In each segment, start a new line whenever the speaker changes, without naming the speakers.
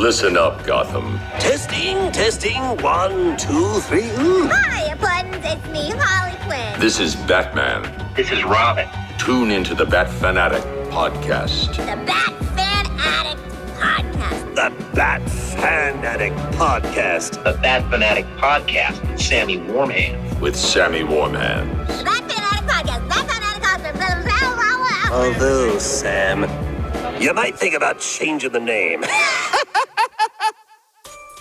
Listen up, Gotham.
Testing, 1, 2, 3.
Hiya, Buttons. It's me, Harley Quinn.
This is Batman.
This is Robin.
Tune into the Bat Fanatic podcast.
The Bat Fan Addict Podcast.
The Bat Fanatic Podcast.
The Bat Fanatic Podcast with Sammy Warmhands.
With Sammy Warmhands.
The Bat Fan Addict Podcast. Bat Fan Addict Podcast.
Although, Sam, you might think about changing the name.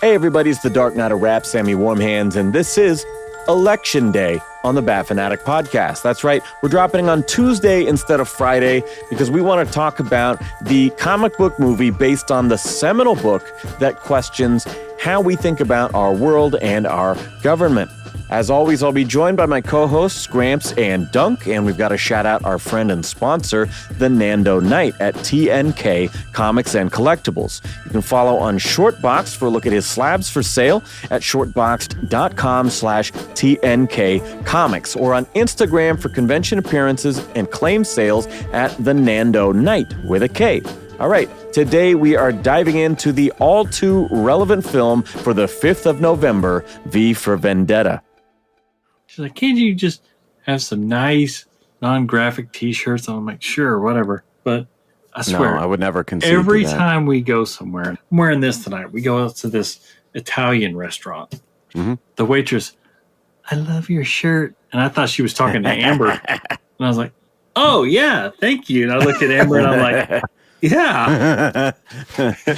Hey everybody, it's the Dark Knight of Rap, Sammy Warmhands, and this is Election Day on the Bat Fanatic Podcast. That's right, we're dropping on Tuesday instead of Friday because we want to talk about the comic book movie based on the seminal book that questions how we think about our world and our government. As always, I'll be joined by my co-hosts, Gramps and Dunk, and we've got to shout out our friend and sponsor, the Nando Knight at TNK Comics and Collectibles. You can follow on Shortboxed for a look at his slabs for sale at shortboxed.com/TNK Comics, or on Instagram for convention appearances and claim sales at the Nando Knight with a K. All right, today we are diving into the all too relevant film for the 5th of November, V for Vendetta.
She's like, can't you just have some nice non-graphic t-shirts? I'm like, sure, whatever. But I swear,
No, I would never concede
every
to that.
time we go somewhere, I'm wearing this tonight. We go out to this Italian restaurant.
Mm-hmm.
The waitress, I love your shirt. And I thought she was talking to Amber. And I was like, oh, yeah, thank you. And I looked at Amber and I'm like, yeah.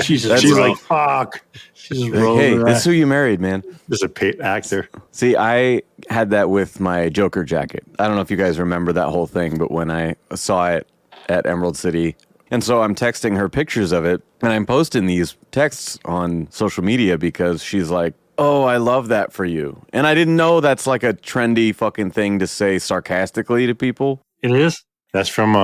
She's like,
fuck.
She's just
Like,
rolling
hey,
her
this
eyes.
is who you married, man.
This is a paid actor.
See, I had that with my Joker jacket. I don't know if you guys remember that whole thing, but when I saw it at Emerald City, and so I'm texting her pictures of it, and I'm posting these texts on social media because she's like, oh, I love that for you. And I didn't know that's like a trendy fucking thing to say sarcastically to people.
It is?
That's from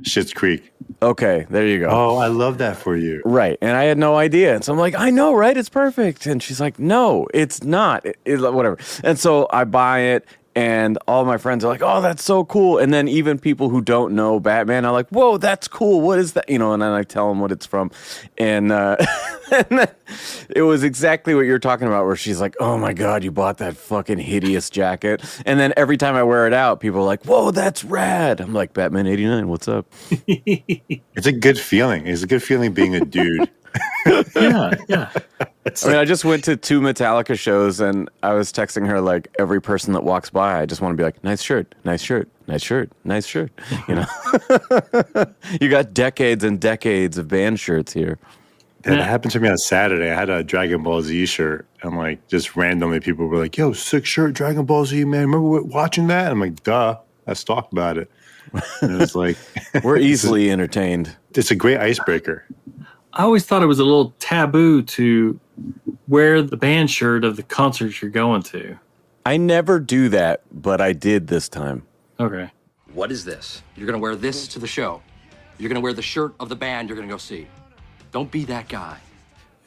Schitt's Creek.
Okay, there you go.
Oh, I love that for you.
Right. And I had no idea. And so I'm like, I know, right? It's perfect. And she's like, no, it's not. Whatever. And so I buy it. And all my friends are like, oh, that's so cool. And then even people who don't know Batman are like, whoa, that's cool. What is that? You know, and then I tell them what it's from. And, and then it was exactly what you're talking about, where she's like, oh my God, you bought that fucking hideous jacket. And then every time I wear it out, people are like, whoa, that's rad. I'm like, Batman 89, what's up?
It's a good feeling. It's a good feeling being a dude.
Yeah.
I mean, I just went to 2 Metallica shows, and I was texting her, like, every person that walks by, I just want to be like, nice shirt, nice shirt, nice shirt, nice shirt. You know? You got decades and decades of band shirts here.
That happened to me on Saturday. I had a Dragon Ball Z shirt, and like just randomly people were like, yo, sick shirt, Dragon Ball Z, man. Remember watching that? I'm like, duh. Let's talk about it. And it was like,
We're easily entertained.
it's a great icebreaker.
I always thought it was a little taboo to wear the band shirt of the concert you're going to.
I never do that, but I did this time.
Okay.
What is this? You're going to wear this to the show. You're going to wear the shirt of the band you're going to go see. Don't be that guy.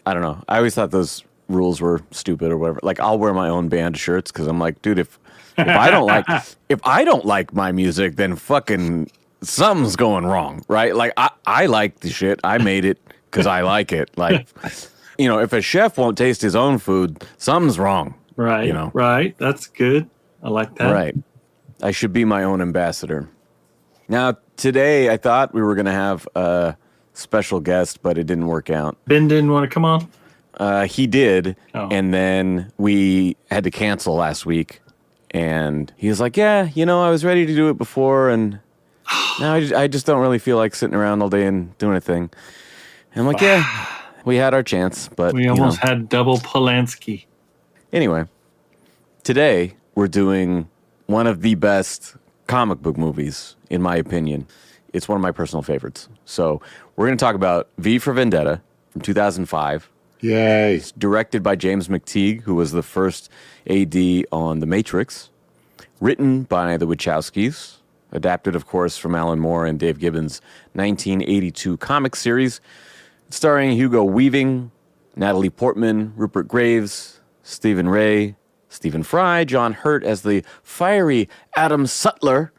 I don't know. I always thought those rules were stupid or whatever. Like, I'll wear my own band shirts because I'm like, dude, if I don't like my music, then fucking something's going wrong, right? Like, I like the shit. I made it because I like it. Like, you know, if a chef won't taste his own food, something's wrong.
Right.
You know?
Right. That's good. I like that.
Right. I should be my own ambassador. Now, today I thought we were going to have a special guest, but it didn't work out.
Ben didn't want to come on?
He did,
Oh.
and then we had to cancel last week. And he was like, yeah, you know, I was ready to do it before, and now I just don't really feel like sitting around all day and doing a thing. And I'm like, yeah, we had our chance, but
We
you
almost
know.
had double Polanski.
Anyway, today we're doing one of the best comic book movies, in my opinion. It's one of my personal favorites. So we're going to talk about V for Vendetta from 2005.
Yay.
It's directed by James McTeague, who was the first AD on The Matrix. Written by the Wachowskis. Adapted, of course, from Alan Moore and Dave Gibbons' 1982 comic series. Starring Hugo Weaving, Natalie Portman, Rupert Graves, Stephen Ray, Stephen Fry, John Hurt as the fiery Adam Sutler,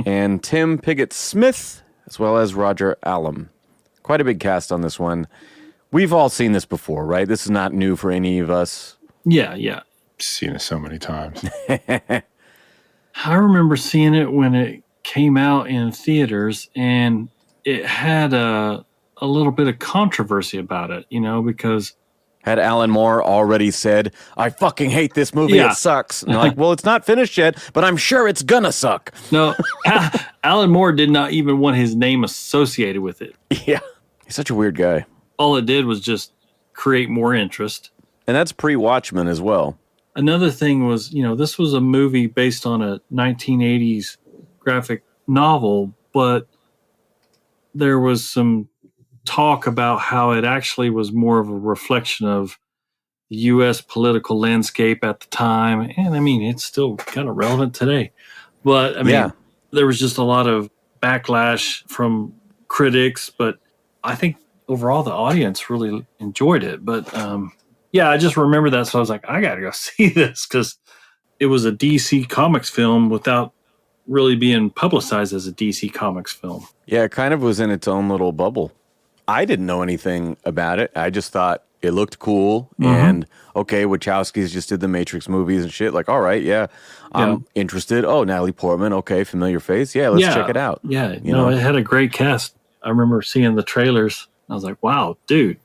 and Tim Pigott-Smith, as well as Roger Allam. Quite a big cast on this one. We've all seen this before, right? This is not new for any of us.
Yeah.
Seen it so many times.
I remember seeing it when it came out in theaters, and it had a little bit of controversy about it, because
Had Alan Moore already said, I fucking hate this movie,
Yeah.
it sucks. And you're like, well, it's not finished yet, but I'm sure it's gonna suck.
no, Alan Moore did not even want his name associated with it.
Yeah. He's such a weird guy.
All it did was just create more interest.
And that's pre-Watchmen as well.
Another thing was, this was a movie based on a 1980s graphic novel, but there was some talk about how it actually was more of a reflection of the U.S. political landscape at the time. And I mean, it's still kind of relevant today. But I mean, there was just a lot of backlash from critics, but I think overall the audience really enjoyed it. But yeah, I just remember that. So I was like, I got to go see this because it was a DC Comics film without really being publicized as a DC Comics film.
Yeah, it kind of was in its own little bubble. I didn't know anything about it. I just thought it looked cool. And okay, Wachowskis just did the Matrix movies and shit. Like, all right, yeah, I'm interested. Oh, Natalie Portman. Okay, familiar face. Yeah, let's check it out.
Yeah, it had a great cast. I remember seeing the trailers. I was like, wow, dude.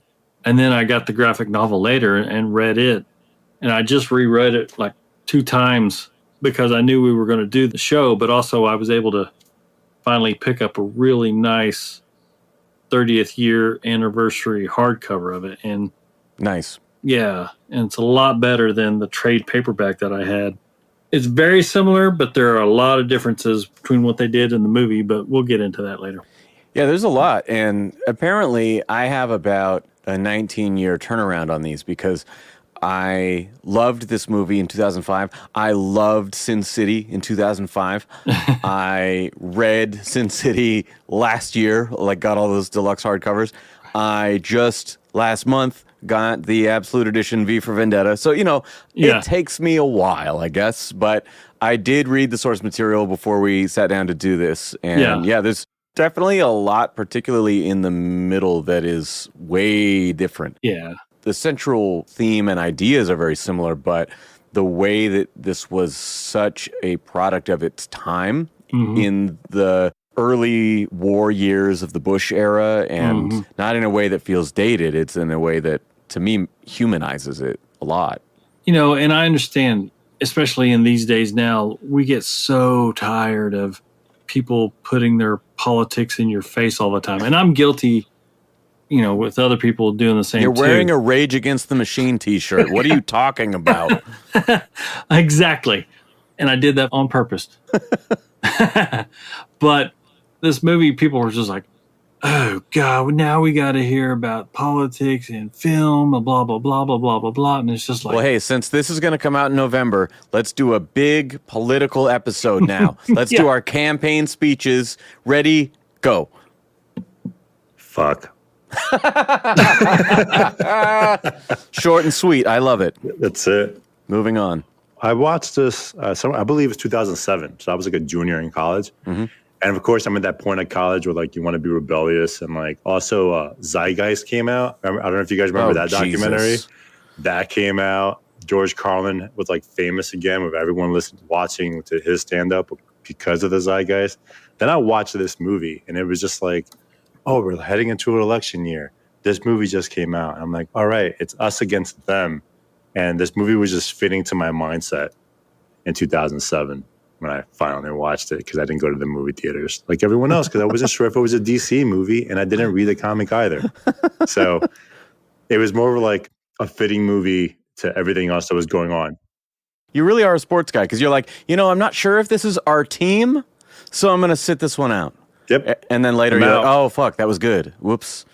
And then I got the graphic novel later and read it. And I just reread it like 2 times because I knew we were going to do the show. But also I was able to finally pick up a really nice 30th year anniversary hardcover of it. And
nice.
Yeah. And it's a lot better than the trade paperback that I had. It's very similar, but there are a lot of differences between what they did in the movie, but we'll get into that later.
Yeah, there's a lot. And apparently I have about a 19-year turnaround on these because I loved this movie in 2005. I loved Sin City in 2005. I read Sin City last year, got all those deluxe hardcovers. I just last month got the Absolute Edition V for Vendetta. So, it takes me a while, I guess. But I did read the source material before we sat down to do this. And there's definitely a lot, particularly in the middle, that is way different.
Yeah.
The central theme and ideas are very similar, but the way that this was such a product of its time in the early war years of the Bush era, and not in a way that feels dated, it's in a way that, to me, humanizes it a lot.
And I understand, especially in these days now, we get so tired of people putting their politics in your face all the time. And I'm guilty, with other people doing the same.
You're wearing a Rage Against the Machine t-shirt. What are you talking about?
Exactly. And I did that on purpose. But this movie, people were just like, oh, God, now we got to hear about politics and film, and blah, blah, blah, blah, blah, blah, blah. And it's just like...
Well, hey, since this is going to come out in November, let's do a big political episode now. Let's do our campaign speeches. Ready? Go.
Fuck.
Short and sweet. I love it.
That's it.
Moving on.
I watched this, I believe it's 2007. So I was a junior in college. And of course, I'm at that point in college where you want to be rebellious. And also Zeitgeist came out. I don't know if you guys remember that documentary. That came out. George Carlin was famous again with everyone watching to his stand-up because of the Zeitgeist. Then I watched this movie and it was just oh, we're heading into an election year. This movie just came out. And I'm like, all right, it's us against them. And this movie was just fitting to my mindset in 2007 when I finally watched it because I didn't go to the movie theaters like everyone else because I wasn't sure if it was a DC movie and I didn't read the comic either. So it was more of a fitting movie to everything else that was going on.
You really are a sports guy because you're I'm not sure if this is our team, so I'm going to sit this one out.
Yep.
And then later you're like, oh, fuck, that was good. Whoops.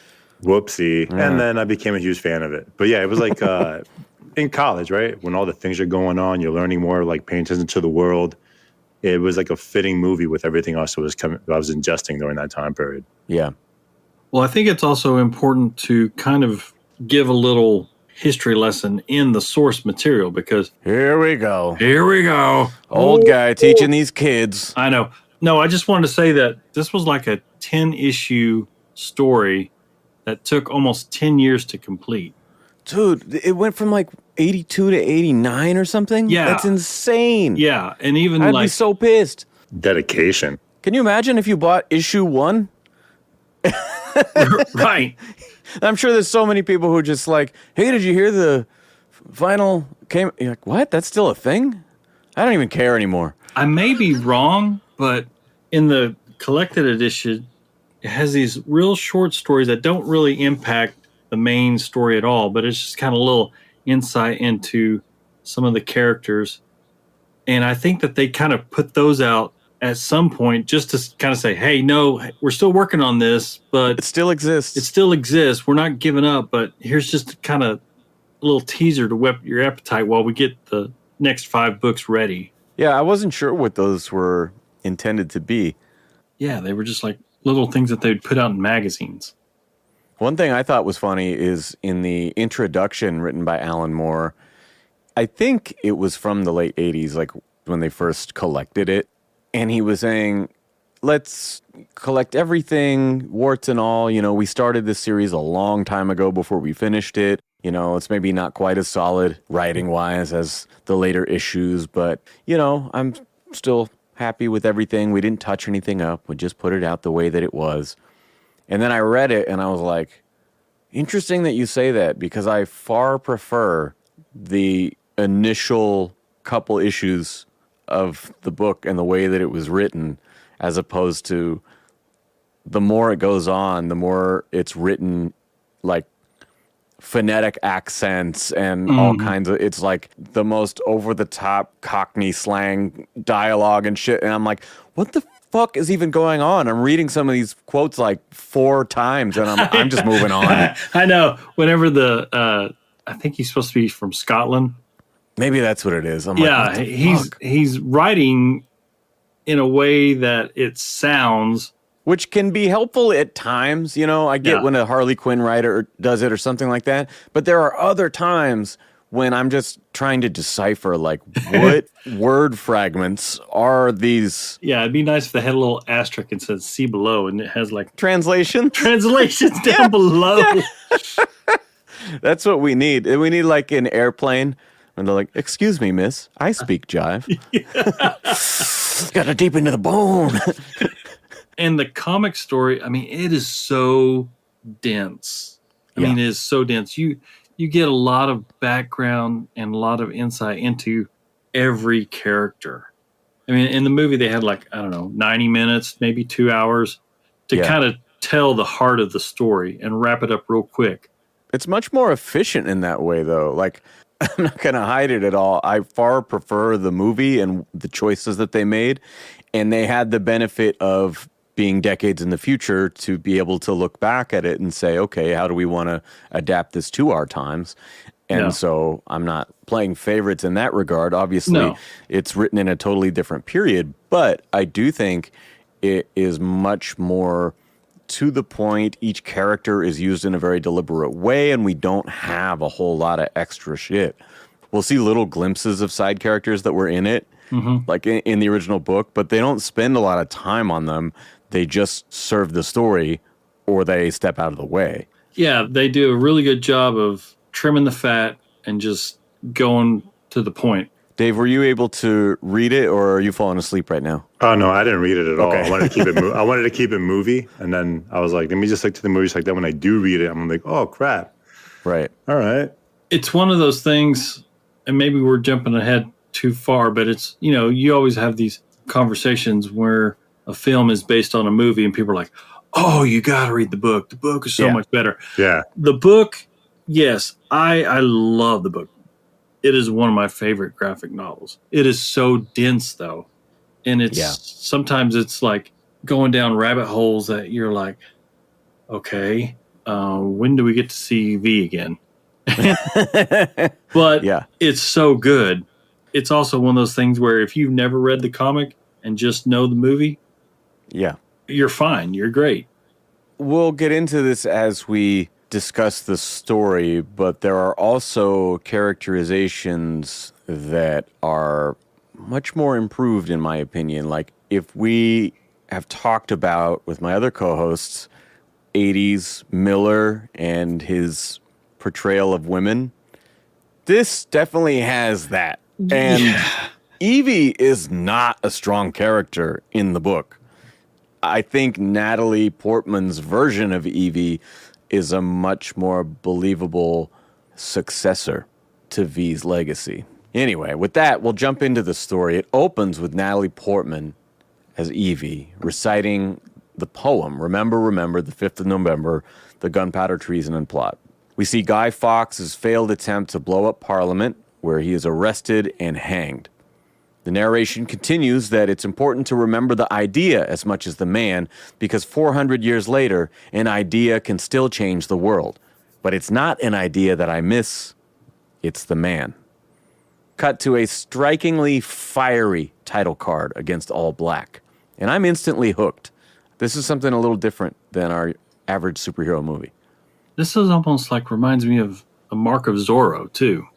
Whoopsie. Yeah. And then I became a huge fan of it. But yeah, it was in college, right? When all the things are going on, you're learning more, paying attention to the world. It was a fitting movie with everything else that I was ingesting during that time period.
Yeah.
Well, I think it's also important to kind of give a little history lesson in the source material because...
Here we go.
Old
guy teaching these kids.
I know. No, I just wanted to say that this was a 10-issue story that took almost 10 years to complete.
Dude, it went from like 82 to 89 or something?
Yeah.
That's insane.
Yeah, and even
I'd
like
be so pissed.
Dedication.
Can you imagine if you bought issue 1?
right.
I'm sure there's so many people who are just like, hey, did you hear the final came? You're like, what? That's still a thing? I don't even care anymore.
I may be wrong, but in the collected edition, it has these real short stories that don't really impact the main story at all, but it's just kind of a little insight into some of the characters. And I think that they kind of put those out at some point just to kind of say, hey, no, we're still working on this, but
It still exists.
it still exists. We're not giving up, but here's just kind of a little teaser to whet your appetite while we get the next 5 books ready.
Yeah, I wasn't sure what those were intended to be.
Yeah, they were just like little things that they'd put out in magazines.
One thing I thought was funny is in the introduction written by Alan Moore, I think it was from the late 80s, like when they first collected it. And he was saying, let's collect everything, warts and all. You know, we started this series a long time ago before we finished it. You know, it's maybe not quite as solid writing-wise as the later issues, but, you know, I'm still happy with everything. We didn't touch anything up. We just put it out the way that it was. And then I read it, and I was like, interesting that you say that, because I far prefer the initial couple issues of the book and the way that it was written, as opposed to the more it goes on, the more it's written like phonetic accents and all kinds of, it's like the most over-the-top Cockney slang dialogue and shit. And I'm like, what the fuck is even going on? I'm reading some of these quotes like 4 times and I'm just moving on.
I know. Whenever I think he's supposed to be from Scotland.
Maybe that's what it is. I'm
Yeah,
like, what the fuck?
he's writing in a way that it sounds.
Which can be helpful at times. You know, I get
Yeah.
when a Harley Quinn writer does it or something like that. But there are other times when I'm just trying to decipher, like, what word fragments are these?
Yeah, it'd be nice if they had a little asterisk and said "see below" and it has like
Translation?
translations down below.
That's what we need. We need like an airplane. And they're like, excuse me, miss, I speak jive. Got to deep into the bone.
And the comic story, I mean, it is so dense. I mean, it is so dense. You get a lot of background and a lot of insight into every character. I mean, in the movie, they had like, I don't know, 90 minutes, maybe 2 hours to kind of tell the heart of the story and wrap it up real quick.
It's much more efficient in that way, though. Like, I'm not going to hide it at all. I far prefer the movie and the choices that they made. And they had the benefit of being decades in the future to be able to look back at it and say, okay, how do we want to adapt this to our times? And so I'm not playing favorites in that regard. Obviously, it's written in a totally different period. But I do think it is much more to the point. Each character is used in a very deliberate way, and we don't have a whole lot of extra shit. We'll see little glimpses of side characters that were in it, like in the original book, but they don't spend a lot of time on them. They just serve the story, or they step out of the way.
Yeah, they do a really good job of trimming the fat and just going to the point.
Dave, were you able to read it, or are you falling asleep right now?
Oh no, I didn't read it at all.
Okay.
I wanted to keep it. I wanted to keep it movie, and then I was like, let me just stick to the movies like that. When I do read it, I'm like, oh crap.
Right.
All right.
It's one of those things, and maybe we're jumping ahead too far, but it's, you know, you always have these conversations where a film is based on a movie, and people are like, oh, you got to read the book. The book is so much better.
Yeah.
The book, yes, I love the book. It is one of my favorite graphic novels. It is so dense, though. And it's sometimes it's like going down rabbit holes that you're like, okay, when do we get to see V again? But it's so good. It's also one of those things where if you've never read the comic and just know the movie, you're fine. You're great.
We'll get into this as we discuss the story, but there are also characterizations that are much more improved, in my opinion. Like, if we have talked about with my other co-hosts 80s Miller and his portrayal of women. This definitely has that. And Evie is not a strong character in the book. I think Natalie Portman's version of Evie is a much more believable successor to V's legacy. Anyway, with that, we'll jump into the story. It opens with Natalie Portman as Evie reciting the poem, Remember, Remember, the 5th of November, the Gunpowder Treason and Plot. We see Guy Fawkes' failed attempt to blow up Parliament, where he is arrested and hanged. The narration continues that it's important to remember the idea as much as the man, because 400 years later, an idea can still change the world. But it's not an idea that I miss, it's the man. Cut to a strikingly fiery title card against all black. And I'm instantly hooked. This is something a little different than our average superhero movie.
This is almost like reminds me of a Mark of Zorro, too.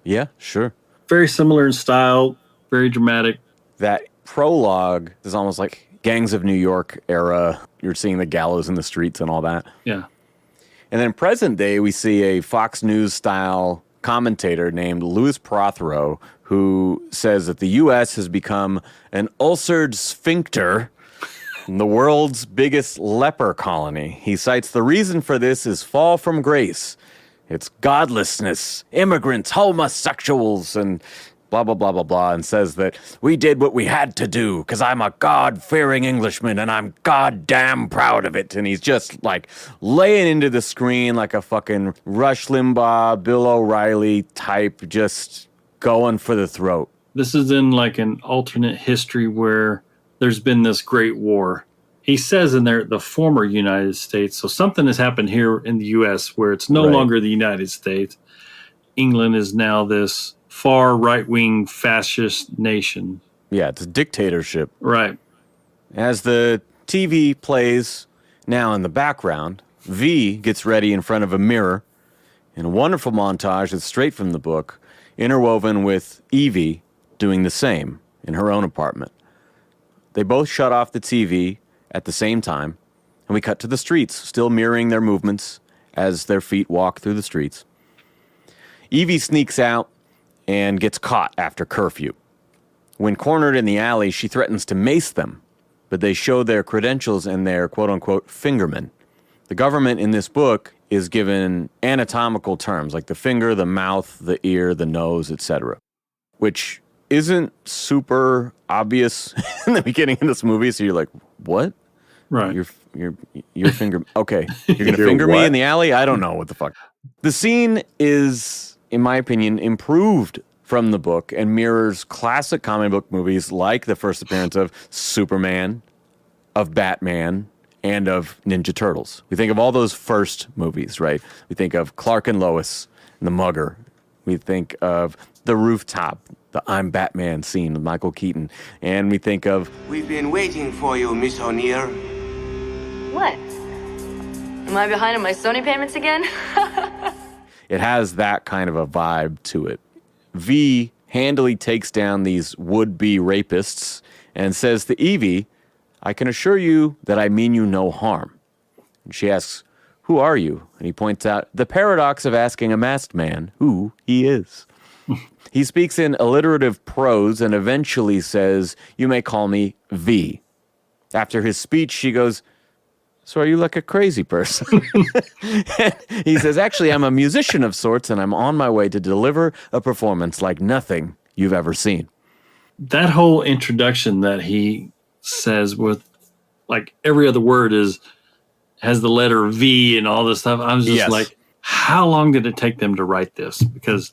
Yeah, sure.
Very similar in style, very dramatic.
That prologue is almost like Gangs of New York era. You're seeing the gallows in the streets and all that.
Yeah.
And then present day, we see a Fox News style commentator named Louis Prothero, who says that the U.S. has become an ulcered sphincter, the world's biggest leper colony. He cites the reason for this is fall from grace. It's godlessness, immigrants, homosexuals, and blah, blah, blah, blah, blah, and says that we did what we had to do because I'm a God-fearing Englishman and I'm goddamn proud of it. And he's just like laying into the screen like a fucking Rush Limbaugh, Bill O'Reilly type, just going for the throat.
This is in like an alternate history where there's been this great war. He says in there, the former United States. So something has happened here in the U.S. where it's no longer the United States. England is now this far right-wing fascist nation.
Yeah, it's a dictatorship.
Right.
As the TV plays now in the background, V gets ready in front of a mirror in a wonderful montage that's straight from the book, interwoven with Evie doing the same in her own apartment. They both shut off the TV at the same time, and we cut to the streets, still mirroring their movements as their feet walk through the streets. Evie sneaks out and gets caught after curfew. When cornered in the alley, she threatens to mace them, but they show their credentials and their quote-unquote fingermen. The government in this book is given anatomical terms like the finger, the mouth, the ear, the nose, etc., which isn't super obvious in the beginning of this movie, so you're like, what?
Right.
Your finger. Okay. You're going to finger me in the alley? I don't know what the fuck. The scene is, in my opinion, improved from the book and mirrors classic comic book movies like the first appearance of Superman, of Batman, and of Ninja Turtles. We think of all those first movies, right? We think of Clark and Lois and the Mugger. We think of The Rooftop, the I'm Batman scene with Michael Keaton. And we think of...
We've been waiting for you, Miss O'Neill.
What? Am I behind on my Sony payments again?
It has that kind of a vibe to it. V handily takes down these would-be rapists and says to Evie, I can assure you that I mean you no harm. And she asks, who are you? And he points out the paradox of asking a masked man who he is. He speaks in alliterative prose and eventually says, you may call me V. After his speech, she goes, so are you like a crazy person? He says, actually, I'm a musician of sorts, and I'm on my way to deliver a performance like nothing you've ever seen.
That whole introduction that he says with, like, every other word has the letter V and all this stuff. I was just like, how long did it take them to write this? Because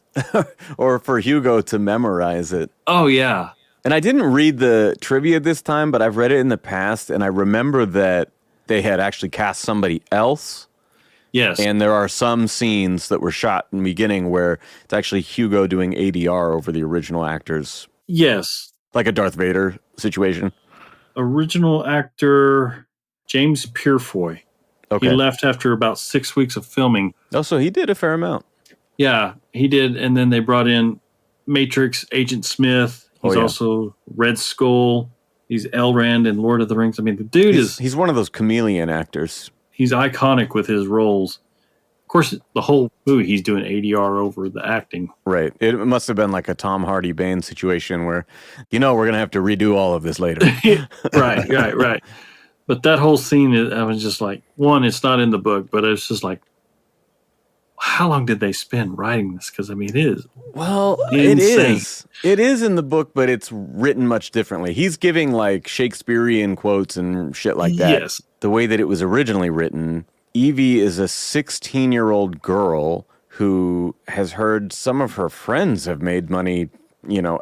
or for Hugo to memorize it.
Oh, yeah.
And I didn't read the trivia this time, but I've read it in the past, and I remember that they had actually cast somebody else.
Yes.
And there are some scenes that were shot in the beginning where it's actually Hugo doing ADR over the original actors.
Yes.
Like a Darth Vader situation.
Original actor James Purefoy.
Okay.
He left after about 6 weeks of filming.
Oh, so he did a fair amount.
Yeah, he did. And then they brought in Matrix, Agent Smith. He's also Red Skull. He's Elrond in Lord of the Rings. I mean, the dude
he's one of those chameleon actors.
he's iconic with his roles. Of course, the whole movie he's doing ADR over the acting.
Right. It must have been like a Tom Hardy Bane situation where, we're going to have to redo all of this later.
Right. But that whole scene, I was just like, one, it's not in the book, but it's just like, how long did they spend writing this? Because, I mean, it is.
Well,
insane.
it is. It is in the book, but it's written much differently. He's giving like Shakespearean quotes and shit like that.
Yes.
The way that it was originally written, Evie is a 16-year-old girl who has heard some of her friends have made money,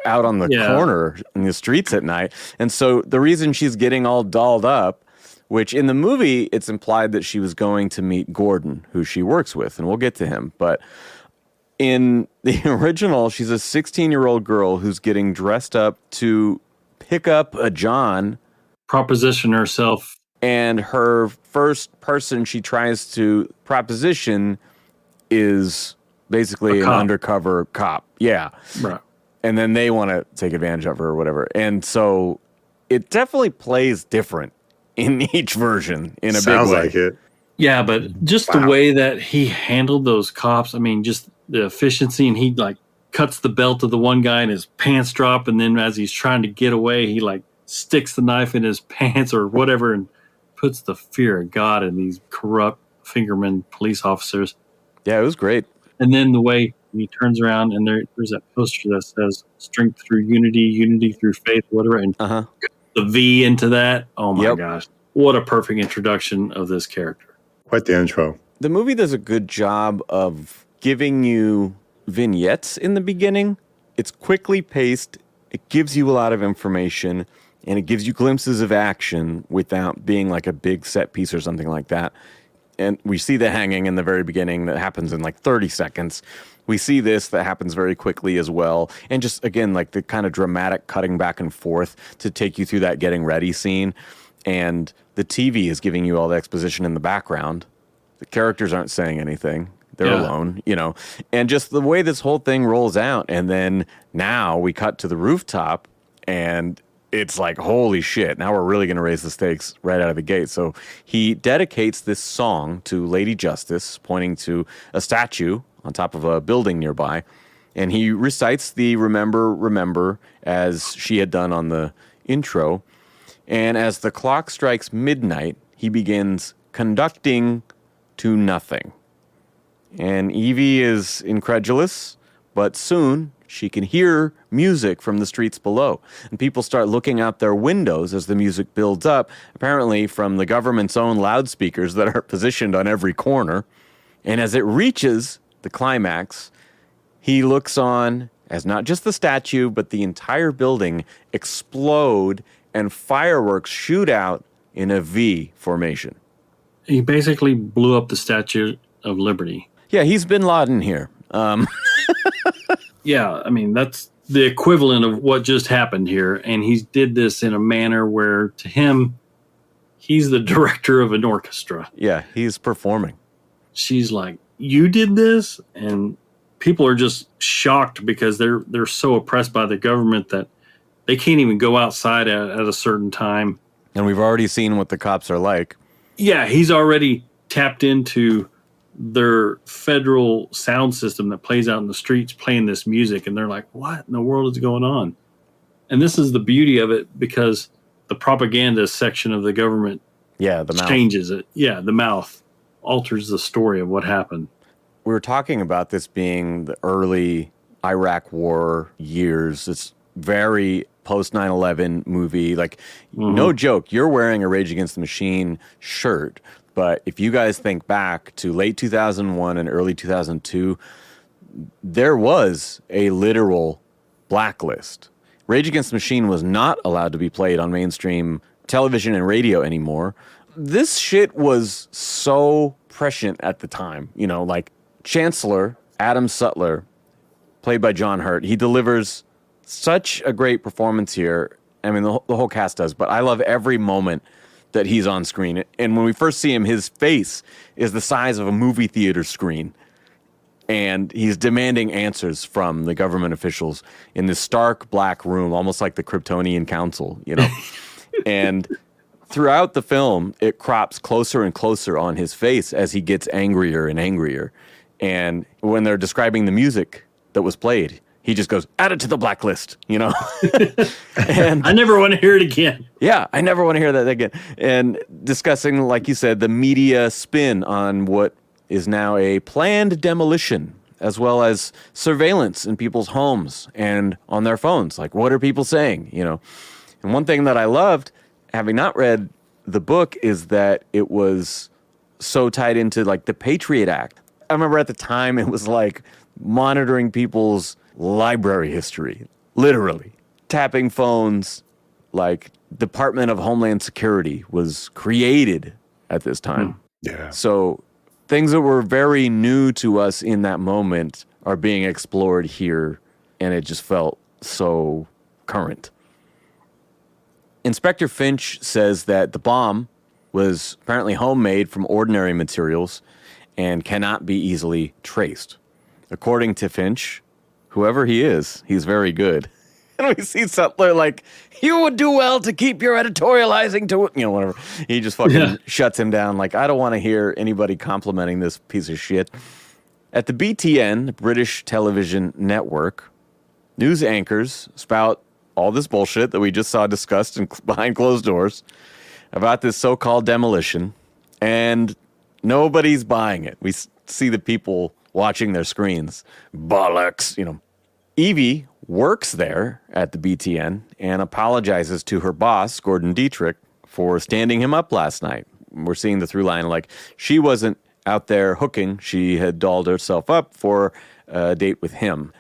out on the corner in the streets at night. And so the reason she's getting all dolled up, which in the movie, it's implied that she was going to meet Gordon, who she works with, and we'll get to him. But in the original, she's a 16-year-old girl who's getting dressed up to pick up a John.
Proposition herself.
And her first person she tries to proposition is basically an undercover cop. Yeah.
Right.
And then they want to take advantage of her or whatever. And so it definitely plays different in each version in a big way.
Sounds like it.
Yeah, but just the way that he handled those cops, I mean, just the efficiency, and he like cuts the belt of the one guy and his pants drop, and then as he's trying to get away, he like sticks the knife in his pants or whatever and puts the fear of God in these corrupt fingerman police officers.
Yeah, it was great.
And then the way he turns around and there's that poster that says strength through unity, unity through faith, whatever, and the V into that. Oh my gosh. What a perfect introduction of this character.
Quite the intro.
The movie does a good job of giving you vignettes in the beginning. It's quickly paced. It gives you a lot of information, and it gives you glimpses of action without being like a big set piece or something like that. And we see the hanging in the very beginning that happens in like 30 seconds. We see this that happens very quickly as well. And just, again, like the kind of dramatic cutting back and forth to take you through that getting ready scene. And the TV is giving you all the exposition in the background. The characters aren't saying anything. They're alone, And just the way this whole thing rolls out. And then now we cut to the rooftop and it's like, holy shit, now we're really going to raise the stakes right out of the gate. So he dedicates this song to Lady Justice, pointing to a statue on top of a building nearby. And he recites the Remember, Remember, as she had done on the intro. And as the clock strikes midnight, he begins conducting to nothing. And Evie is incredulous, but soon she can hear music from the streets below. And people start looking out their windows as the music builds up, apparently from the government's own loudspeakers that are positioned on every corner. And as it reaches the climax, he looks on as not just the statue, but the entire building explode and fireworks shoot out in a V formation.
He basically blew up the Statue of Liberty.
Yeah, he's Bin Laden here.
Yeah, I mean, that's the equivalent of what just happened here. And he did this in a manner where, to him, he's the director of an orchestra.
Yeah, he's performing.
She's like, you did this? And people are just shocked because they're so oppressed by the government that they can't even go outside at a certain time.
And we've already seen what the cops are like.
Yeah, he's already tapped into their federal sound system that plays out in the streets playing this music. And they're like, what in the world is going on? And this is the beauty of it because the propaganda section of the government
the mouth
changes it. Yeah, the mouth alters the story of what happened.
We were talking about this being the early Iraq War years. It's very post 9/11 movie. Like, no joke, you're wearing a Rage Against the Machine shirt. But if you guys think back to late 2001 and early 2002, there was a literal blacklist. Rage Against the Machine was not allowed to be played on mainstream television and radio anymore. This shit was so prescient at the time. Like Chancellor Adam Sutler, played by John Hurt, he delivers such a great performance here. I mean, the whole cast does, but I love every moment that he's on screen. And when we first see him, his face is the size of a movie theater screen. And he's demanding answers from the government officials in this stark black room, almost like the Kryptonian Council, And throughout the film, it crops closer and closer on his face as he gets angrier and angrier. And when they're describing the music that was played, he just goes, add it to the blacklist, you know? And
I never want to hear it again.
yeah, I never want to hear that again. And discussing, like you said, the media spin on what is now a planned demolition, as well as surveillance in people's homes and on their phones. Like, what are people saying, you know? And one thing that I loved, having not read the book, is that it was so tied into, like, the Patriot Act. I remember at the time it was like monitoring people's library history, literally. Tapping phones, like Department of Homeland Security was created at this time.
Yeah.
So things that were very new to us in that moment are being explored here, and it just felt so current. Inspector Finch says that the bomb was apparently homemade from ordinary materials and cannot be easily traced. According to Finch, whoever he is, he's very good. And we see Sutler like, you would do well to keep your editorializing to, you know, whatever. He just fucking shuts him down. Like, I don't want to hear anybody complimenting this piece of shit. At the BTN, British Television Network, news anchors spout all this bullshit that we just saw discussed behind closed doors about this so-called demolition, and nobody's buying it. We see the people watching their screens. Bollocks, you know. Evie works there at the BTN and apologizes to her boss, Gordon Dietrich, for standing him up last night. We're seeing the through line, like, she wasn't out there hooking. She had dolled herself up for a date with him.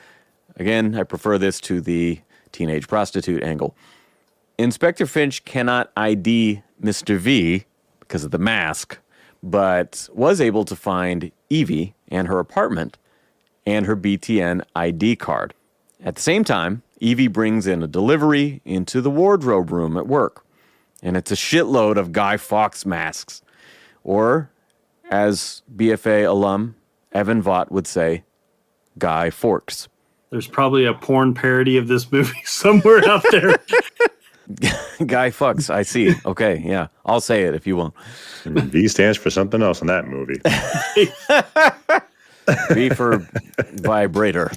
Again, I prefer this to the teenage prostitute angle. Inspector Finch cannot ID Mr. V because of the mask, but was able to find Evie and her apartment and her BTN ID card. At the same time, Evie brings in a delivery into the wardrobe room at work, and it's a shitload of Guy Fawkes masks, or, as BFA alum Evan Vaught would say, Guy Forks.
There's probably a porn parody of this movie somewhere out there.
Guy Fawkes, I see. Okay, yeah. I'll say it if you won't.
V stands for something else in that movie.
V for vibrator.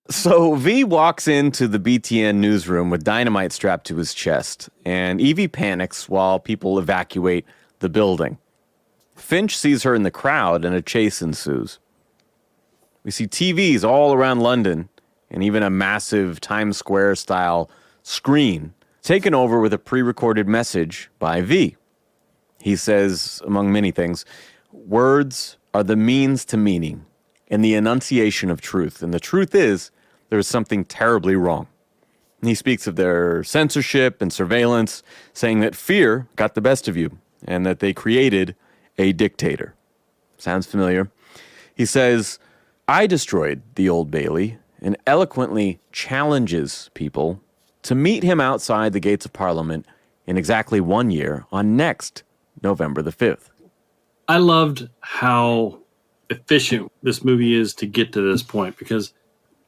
So V walks into the BTN newsroom with dynamite strapped to his chest, and Evie panics while people evacuate the building. Finch sees her in the crowd, and a chase ensues. We see TVs all around London, and even a massive Times Square-style screen taken over with a pre-recorded message by V. He says, among many things, words are the means to meaning and the enunciation of truth. And the truth is, there is something terribly wrong. And he speaks of their censorship and surveillance, saying that fear got the best of you and that they created a dictator. Sounds familiar. He says, I destroyed the Old Bailey, and eloquently challenges people to meet him outside the gates of Parliament in exactly 1 year on next November the 5th.
I loved how efficient this movie is to get to this point, because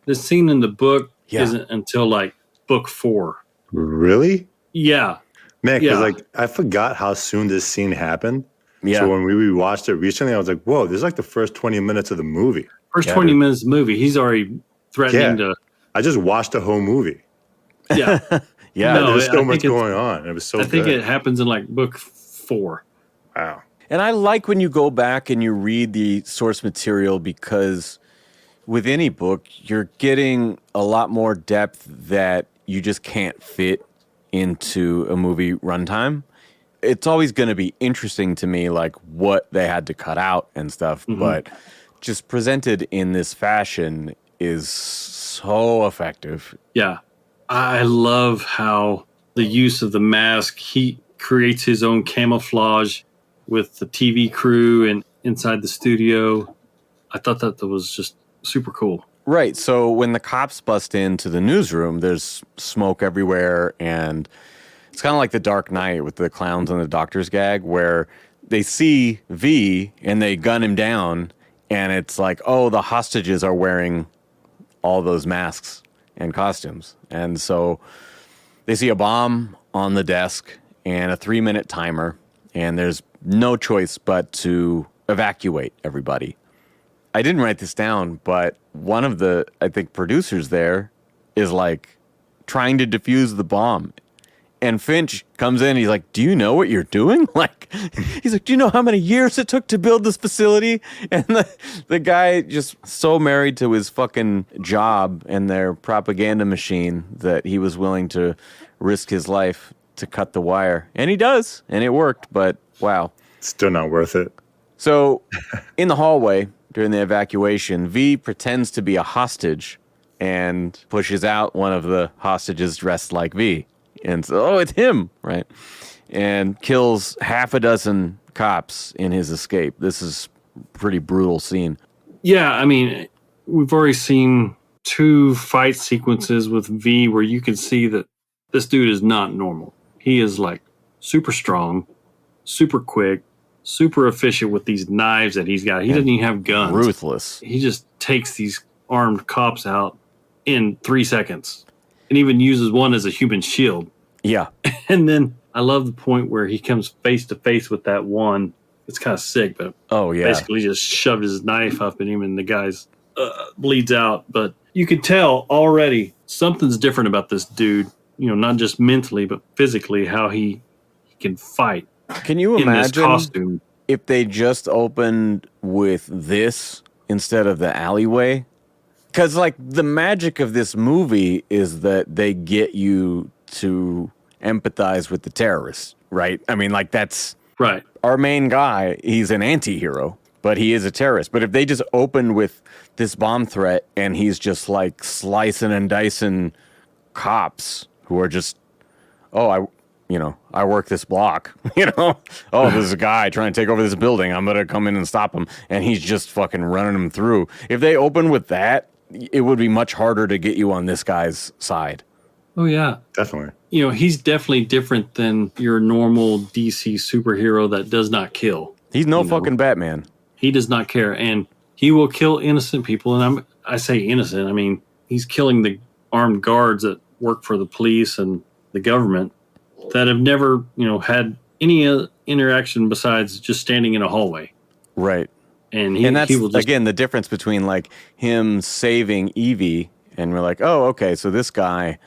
the scene in the book isn't until like book 4.
Really?
Yeah.
Man, because like I forgot how soon this scene happened.
Yeah.
So when we rewatched it recently, I was like, whoa, this is like the first 20 minutes of the movie.
First 20 minutes of the movie, he's already threatening to...
I just watched the whole movie.
Yeah.
Yeah.
No, there's so much going on. It was so
I think
good.
it happens in like book 4.
Wow.
And I like when you go back and you read the source material, because with any book, you're getting a lot more depth that you just can't fit into a movie runtime. It's always going to be interesting to me, like what they had to cut out and stuff, but just presented in this fashion is so effective.
Yeah. I love how the use of the mask, he creates his own camouflage with the TV crew and inside the studio. I thought that was just super cool.
Right. So when the cops bust into the newsroom, there's smoke everywhere, and it's kind of like the Dark Knight with the clowns and the doctor's gag, where they see V and they gun him down, and it's like, oh, the hostages are wearing all those masks and costumes. And so They see a bomb on the desk and a 3-minute timer, and there's no choice but to evacuate everybody. I didn't write this down, but one of the, I think, producers there is like trying to defuse the bomb. And Finch comes in, he's like, do you know what you're doing? Like, he's like, do you know how many years it took to build this facility? And the guy just so married to his fucking job and their propaganda machine that he was willing to risk his life to cut the wire. And he does, and it worked, but wow.
Still not worth it.
So in the hallway during the evacuation, V pretends to be a hostage and pushes out one of the hostages dressed like V. And so, oh, it's him, right? And kills half a dozen cops in his escape. This is a pretty brutal scene.
Yeah, I mean, we've already seen 2 fight sequences with V where you can see that this dude is not normal. He is like super strong, super quick, super efficient with these knives that he's got. He doesn't even have guns.
Ruthless.
He just takes these armed cops out in 3 seconds. And even uses one as a human shield.
Yeah.
And then I love the point where he comes face to face with that one. It's kind of sick, but basically just shoved his knife up in him and the guy's bleeds out. But you can tell already something's different about this dude, you know, not just mentally, but physically, how he can fight.
Can you
in this
imagine
costume.
If they just opened with this instead of the alleyway? Because, like, the magic of this movie is that they get you to empathize with the terrorists, right? I mean, like, that's...
Right.
Our main guy, he's an anti-hero, but he is a terrorist. But if they just opened with this bomb threat and he's just, like, slicing and dicing cops who are just, I work this block, there's a guy trying to take over this building. I'm going to come in and stop him. And he's just fucking running them through. If they open with that, it would be much harder to get you on this guy's side.
Oh, yeah.
Definitely.
You know, he's definitely different than your normal DC superhero that does not kill.
He's no fucking Batman.
He does not care. And he will kill innocent people. And I say innocent. I mean, he's killing the armed guards that work for the police and the government that have never, had any interaction besides just standing in a hallway.
Right.
And
that's, he will just, again, the difference between, like, him saving Evie, and we're like, oh, okay, so this guy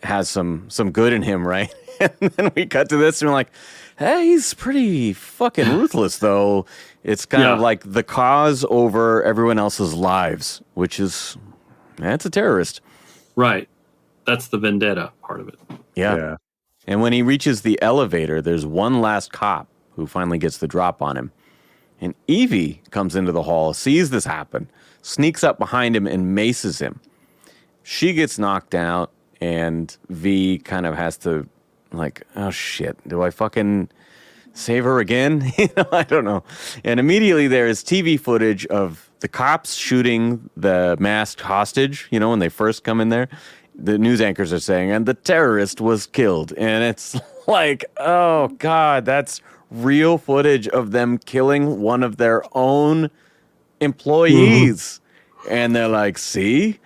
has some good in him, right? And then we cut to this, and we're like, hey, he's pretty fucking ruthless, though. It's kind of like the cause over everyone else's lives, which is, that's a terrorist.
Right. That's the vendetta part of it.
Yeah. And when he reaches the elevator, there's one last cop who finally gets the drop on him. And Evie comes into the hall, sees this happen, sneaks up behind him and maces him. She gets knocked out, and V kind of has to, like, oh shit, do I fucking save her again? I don't know. And immediately there is TV footage of the cops shooting the masked hostage, when they first come in there. The news anchors are saying, and the terrorist was killed. And it's like, oh God, that's real footage of them killing one of their own employees. Mm-hmm. And they're like, see,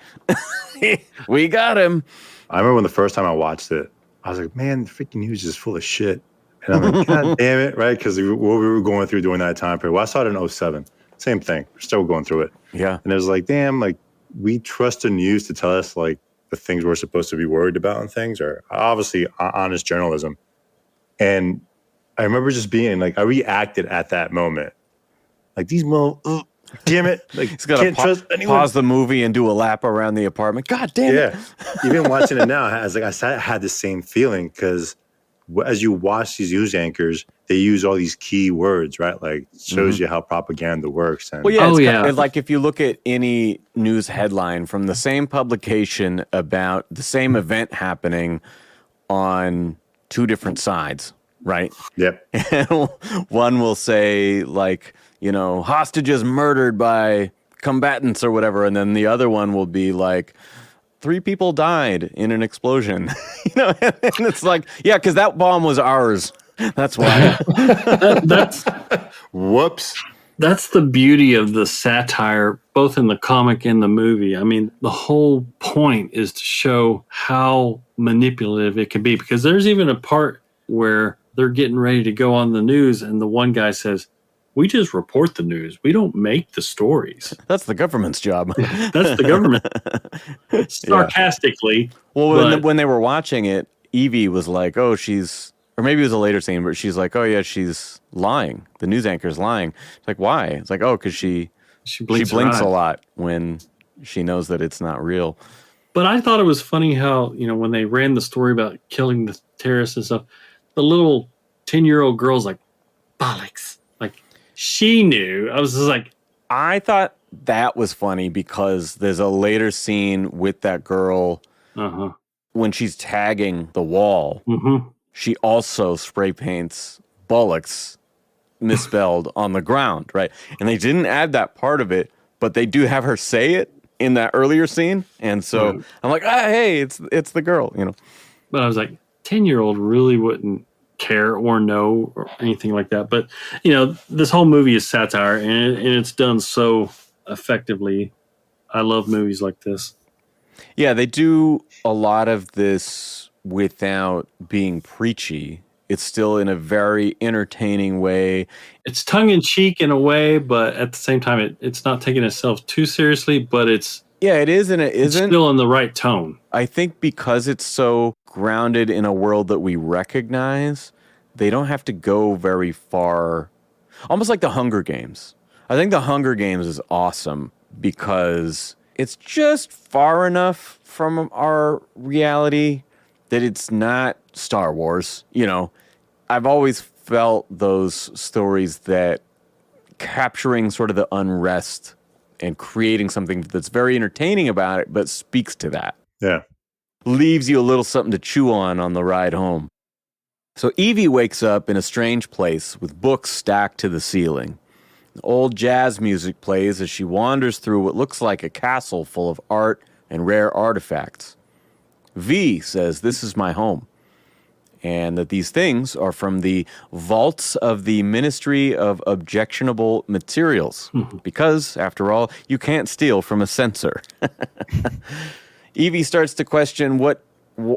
we got him.
I remember when the first time I watched it, I was like, man, the freaking news is full of shit. And I'm like, God damn it, right? Because what we were going through during that time period. Well, I saw it in 2007. Same thing. We're still going through it.
Yeah.
And it was like, damn, like, we trust the news to tell us, like, the things we're supposed to be worried about and things are obviously honest journalism. And I remember just being like, I reacted at that moment. Like, these damn it. Like,
he's got to pause the movie and do a lap around the apartment. God damn it.
Yeah. Even watching it now, I had the same feeling because as you watch these news anchors, they use all these key words, right? Like, shows you how propaganda works. And,
well, yeah, like if you look at any news headline from the same publication about the same event happening on 2 different sides, right?
Yep.
One will say, like, hostages murdered by combatants or whatever, and then the other one will be like, 3 people died in an explosion. And it's like, yeah, because that bomb was ours. That's why.
Whoops.
That's the beauty of the satire, both in the comic and the movie. I mean, the whole point is to show how manipulative it can be, because there's even a part where they're getting ready to go on the news and the one guy says, "We just report the news. We don't make the stories."
That's the government's job.
That's the government. Sarcastically.
Well, when they were watching it, Evie was like, "Oh, she's," or maybe it was a later scene, but she's like, "Oh yeah, she's lying. The news anchor's lying." It's like, why? It's like, "Oh, because she blinks a lot when she knows that it's not real."
But I thought it was funny how, when they ran the story about killing the terrorists and stuff, the little 10-year-old girl's like, bollocks. Like, she knew. I was just like,
I thought that was funny because there's a later scene with that girl when she's tagging the wall.
Mm-hmm.
She also spray paints bollocks misspelled on the ground, right? And they didn't add that part of it, but they do have her say it in that earlier scene. And so I'm like, hey, it's the girl,
But I was like, 10-year-old really wouldn't care or know or anything like that. But, this whole movie is satire, and it's done so effectively. I love movies like this.
Yeah, they do a lot of this without being preachy. It's still in a very entertaining way.
It's tongue-in-cheek in a way, but at the same time, it's not taking itself too seriously, but it
is and it isn't.
It's still in the right tone.
I think because it's so grounded in a world that we recognize, they don't have to go very far. Almost like the Hunger Games. I think the Hunger Games is awesome because it's just far enough from our reality that it's not Star Wars. I've always felt those stories that capturing sort of the unrest and creating something that's very entertaining about it, but speaks to that.
Yeah.
Leaves you a little something to chew on the ride home. So Evie wakes up in a strange place with books stacked to the ceiling. Old jazz music plays as she wanders through what looks like a castle full of art and rare artifacts. V says this is my home, and that these things are from the vaults of the Ministry of Objectionable Materials, because, after all, you can't steal from a censor. Evie starts to question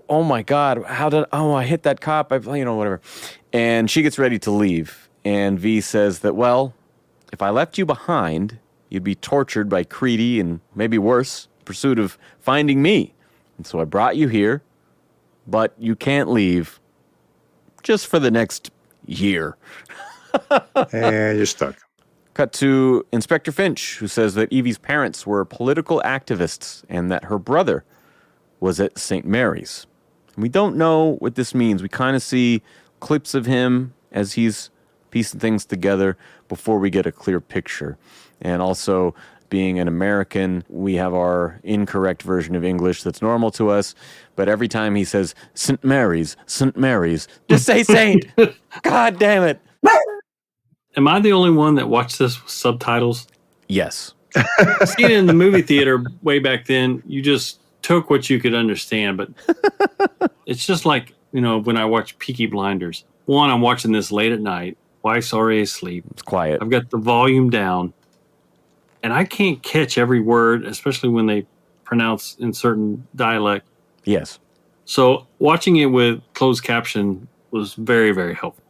oh my God, I hit that cop, whatever. And she gets ready to leave, and V says that, well, if I left you behind, you'd be tortured by Creedy and maybe worse, in pursuit of finding me. And so I brought you here, but you can't leave just for the next year.
And you're stuck.
Cut to Inspector Finch, who says that Evie's parents were political activists and that her brother was at St. Mary's. And we don't know what this means. We kind of see clips of him as he's piecing things together before we get a clear picture. And also, being an American, we have our incorrect version of English that's normal to us. But every time he says, St. Mary's, just say Saint. God damn it.
Am I the only one that watched this with subtitles?
Yes.
Seeing it in the movie theater way back then, you just took what you could understand. But it's just like, when I watch Peaky Blinders. One, I'm watching this late at night. Wife's already asleep.
It's quiet.
I've got the volume down. And I can't catch every word, especially when they pronounce in certain dialect.
Yes.
So watching it with closed caption was very, very helpful.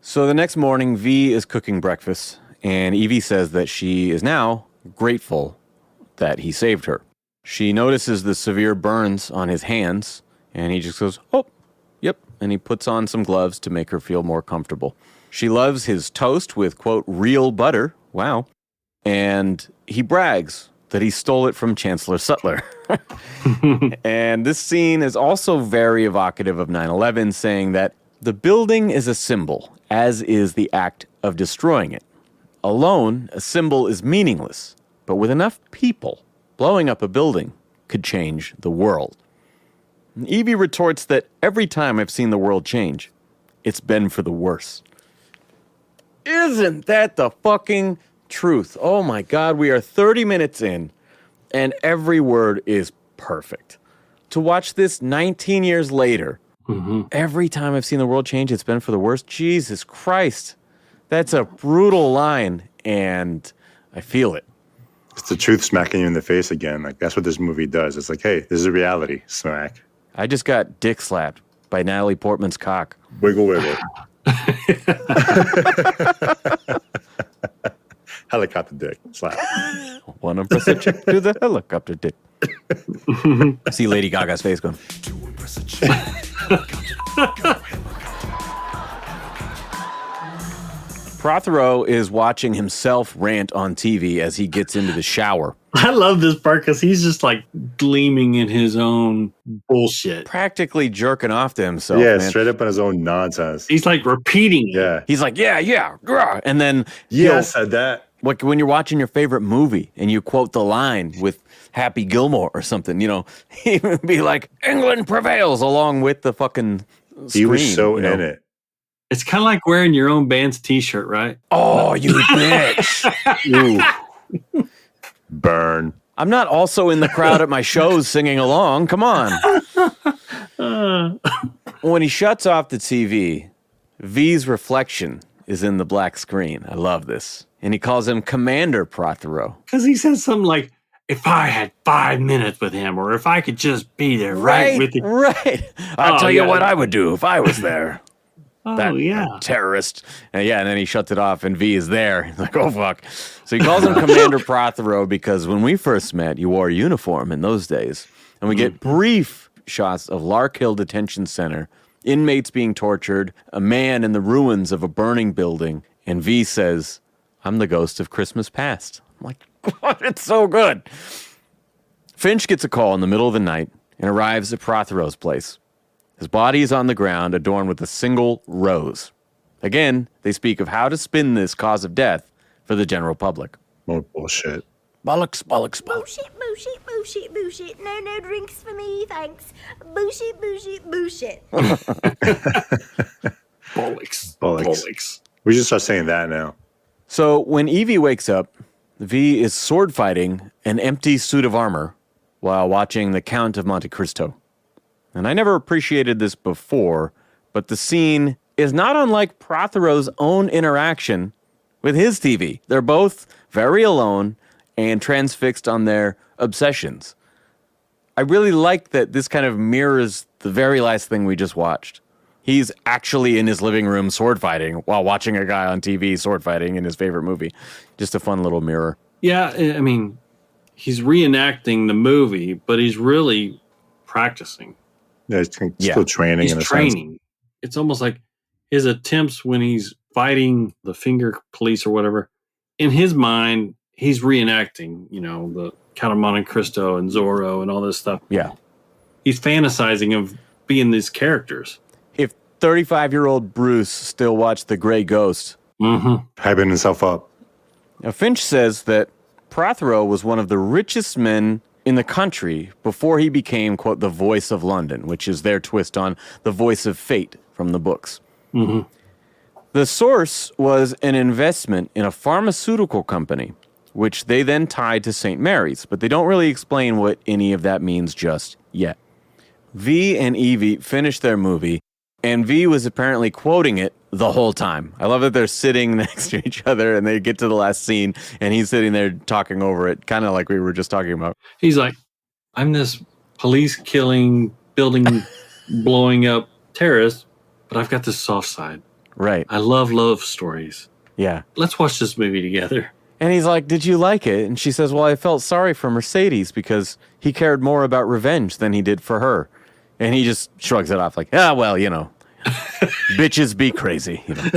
So the next morning, V is cooking breakfast, and Evie says that she is now grateful that he saved her. She notices the severe burns on his hands, and he just goes, oh, yep, and he puts on some gloves to make her feel more comfortable. She loves his toast with, quote, real butter. Wow. And he brags that he stole it from Chancellor Sutler. And this scene is also very evocative of 9/11, saying that the building is a symbol, as is the act of destroying it. Alone, a symbol is meaningless, but with enough people, blowing up a building could change the world. And Evie retorts that every time I've seen the world change, it's been for the worse. Isn't that the fucking truth? Oh my God, we are 30 minutes in, and every word is perfect. To watch this 19 years later, every time I've seen the world change, it's been for the worst. Jesus Christ, that's a brutal line, and I feel it.
It's the truth smacking you in the face again. Like, that's what this movie does. It's like, hey, this is a reality. Smack.
I just got dick slapped by Natalie Portman's cock.
Wiggle, wiggle. Helicopter dick. Slap.
1% check to the helicopter dick. I see Lady Gaga's face going. Prothero is watching himself rant on TV as he gets into the shower.
I love this part because he's just like gleaming in his own bullshit.
Practically jerking off to himself.
Yeah,
man.
straight up on his own nonsense.
He's like repeating it.
Yeah.
He's like, yeah, grah. And then
Yeah, I said that.
like when you're watching your favorite movie and you quote the line with Happy Gilmore or something, you know, he would be like, England prevails along with the fucking scream.
He was so
you know?
in it.
It's kind of like wearing your own band's t-shirt, right?
Oh, you bitch.
Ooh. Burn.
I'm not also in the crowd at my shows singing along. Come on. When he shuts off the TV, V's reflection is in the black screen. I love this. And he calls him Commander Prothero.
Because he says something like, if I had 5 minutes with him, or if I could just be there right with him.
Right. I'll tell you what I would do if I was there. That terrorist. And then he shuts it off and V is there. He's like, oh, fuck. So he calls him Commander Prothero because when we first met, you wore a uniform in those days. And we get brief shots of Larkhill Detention Center, inmates being tortured, a man in the ruins of a burning building. And V says, I'm the ghost of Christmas past. I'm like, what? It's so good. Finch gets a call in the middle of the night and arrives at Prothero's place. His body is on the ground, adorned with a single rose. Again, they speak of how to spin this cause of death for the general public.
More bullshit.
Bollocks, bollocks, bollocks.
Bullshit, bullshit, bullshit, bullshit. No drinks for me, thanks. Bullshit, bullshit, bullshit.
Bollocks.
We should start saying that now.
So when Evie wakes up, V is sword fighting an empty suit of armor while watching The Count of Monte Cristo. And I never appreciated this before, but the scene is not unlike Prothero's own interaction with his TV. They're both very alone and transfixed on their obsessions. I really like that this kind of mirrors the very last thing we just watched. He's actually in his living room sword fighting while watching a guy on TV sword fighting in his favorite movie. Just a fun little mirror.
Yeah, I mean, he's reenacting the movie, but he's really practicing.
Yeah, he's still training.
He's
in a
training.
sense.
It's almost like his attempts when he's fighting the finger police or whatever. In his mind, he's reenacting, you know, the Count of Monte Cristo and Zorro and all this stuff.
Yeah.
He's fantasizing of being these characters.
If 35-year-old Bruce still watched The Gray Ghost,
hyping himself up.
Now, Finch says that Prothero was one of the richest men in the country before he became, quote, the voice of London, which is their twist on the voice of fate from the books.
Mm-hmm.
The source was an investment in a pharmaceutical company, which they then tied to St. Mary's, but they don't really explain what any of that means just yet. V and Evie finished their movie, and V was apparently quoting it the whole time. I love that they're sitting next to each other and they get to the last scene and he's sitting there talking over it, kind of like we were just talking about.
He's like, I'm this police killing, building, blowing up terrorist, but I've got this soft side.
Right.
I love stories.
Yeah.
Let's watch this movie together.
And he's like, did you like it? And she says, well, I felt sorry for Mercedes because he cared more about revenge than he did for her. And he just shrugs it off like, well, you know. Bitches be crazy, you know.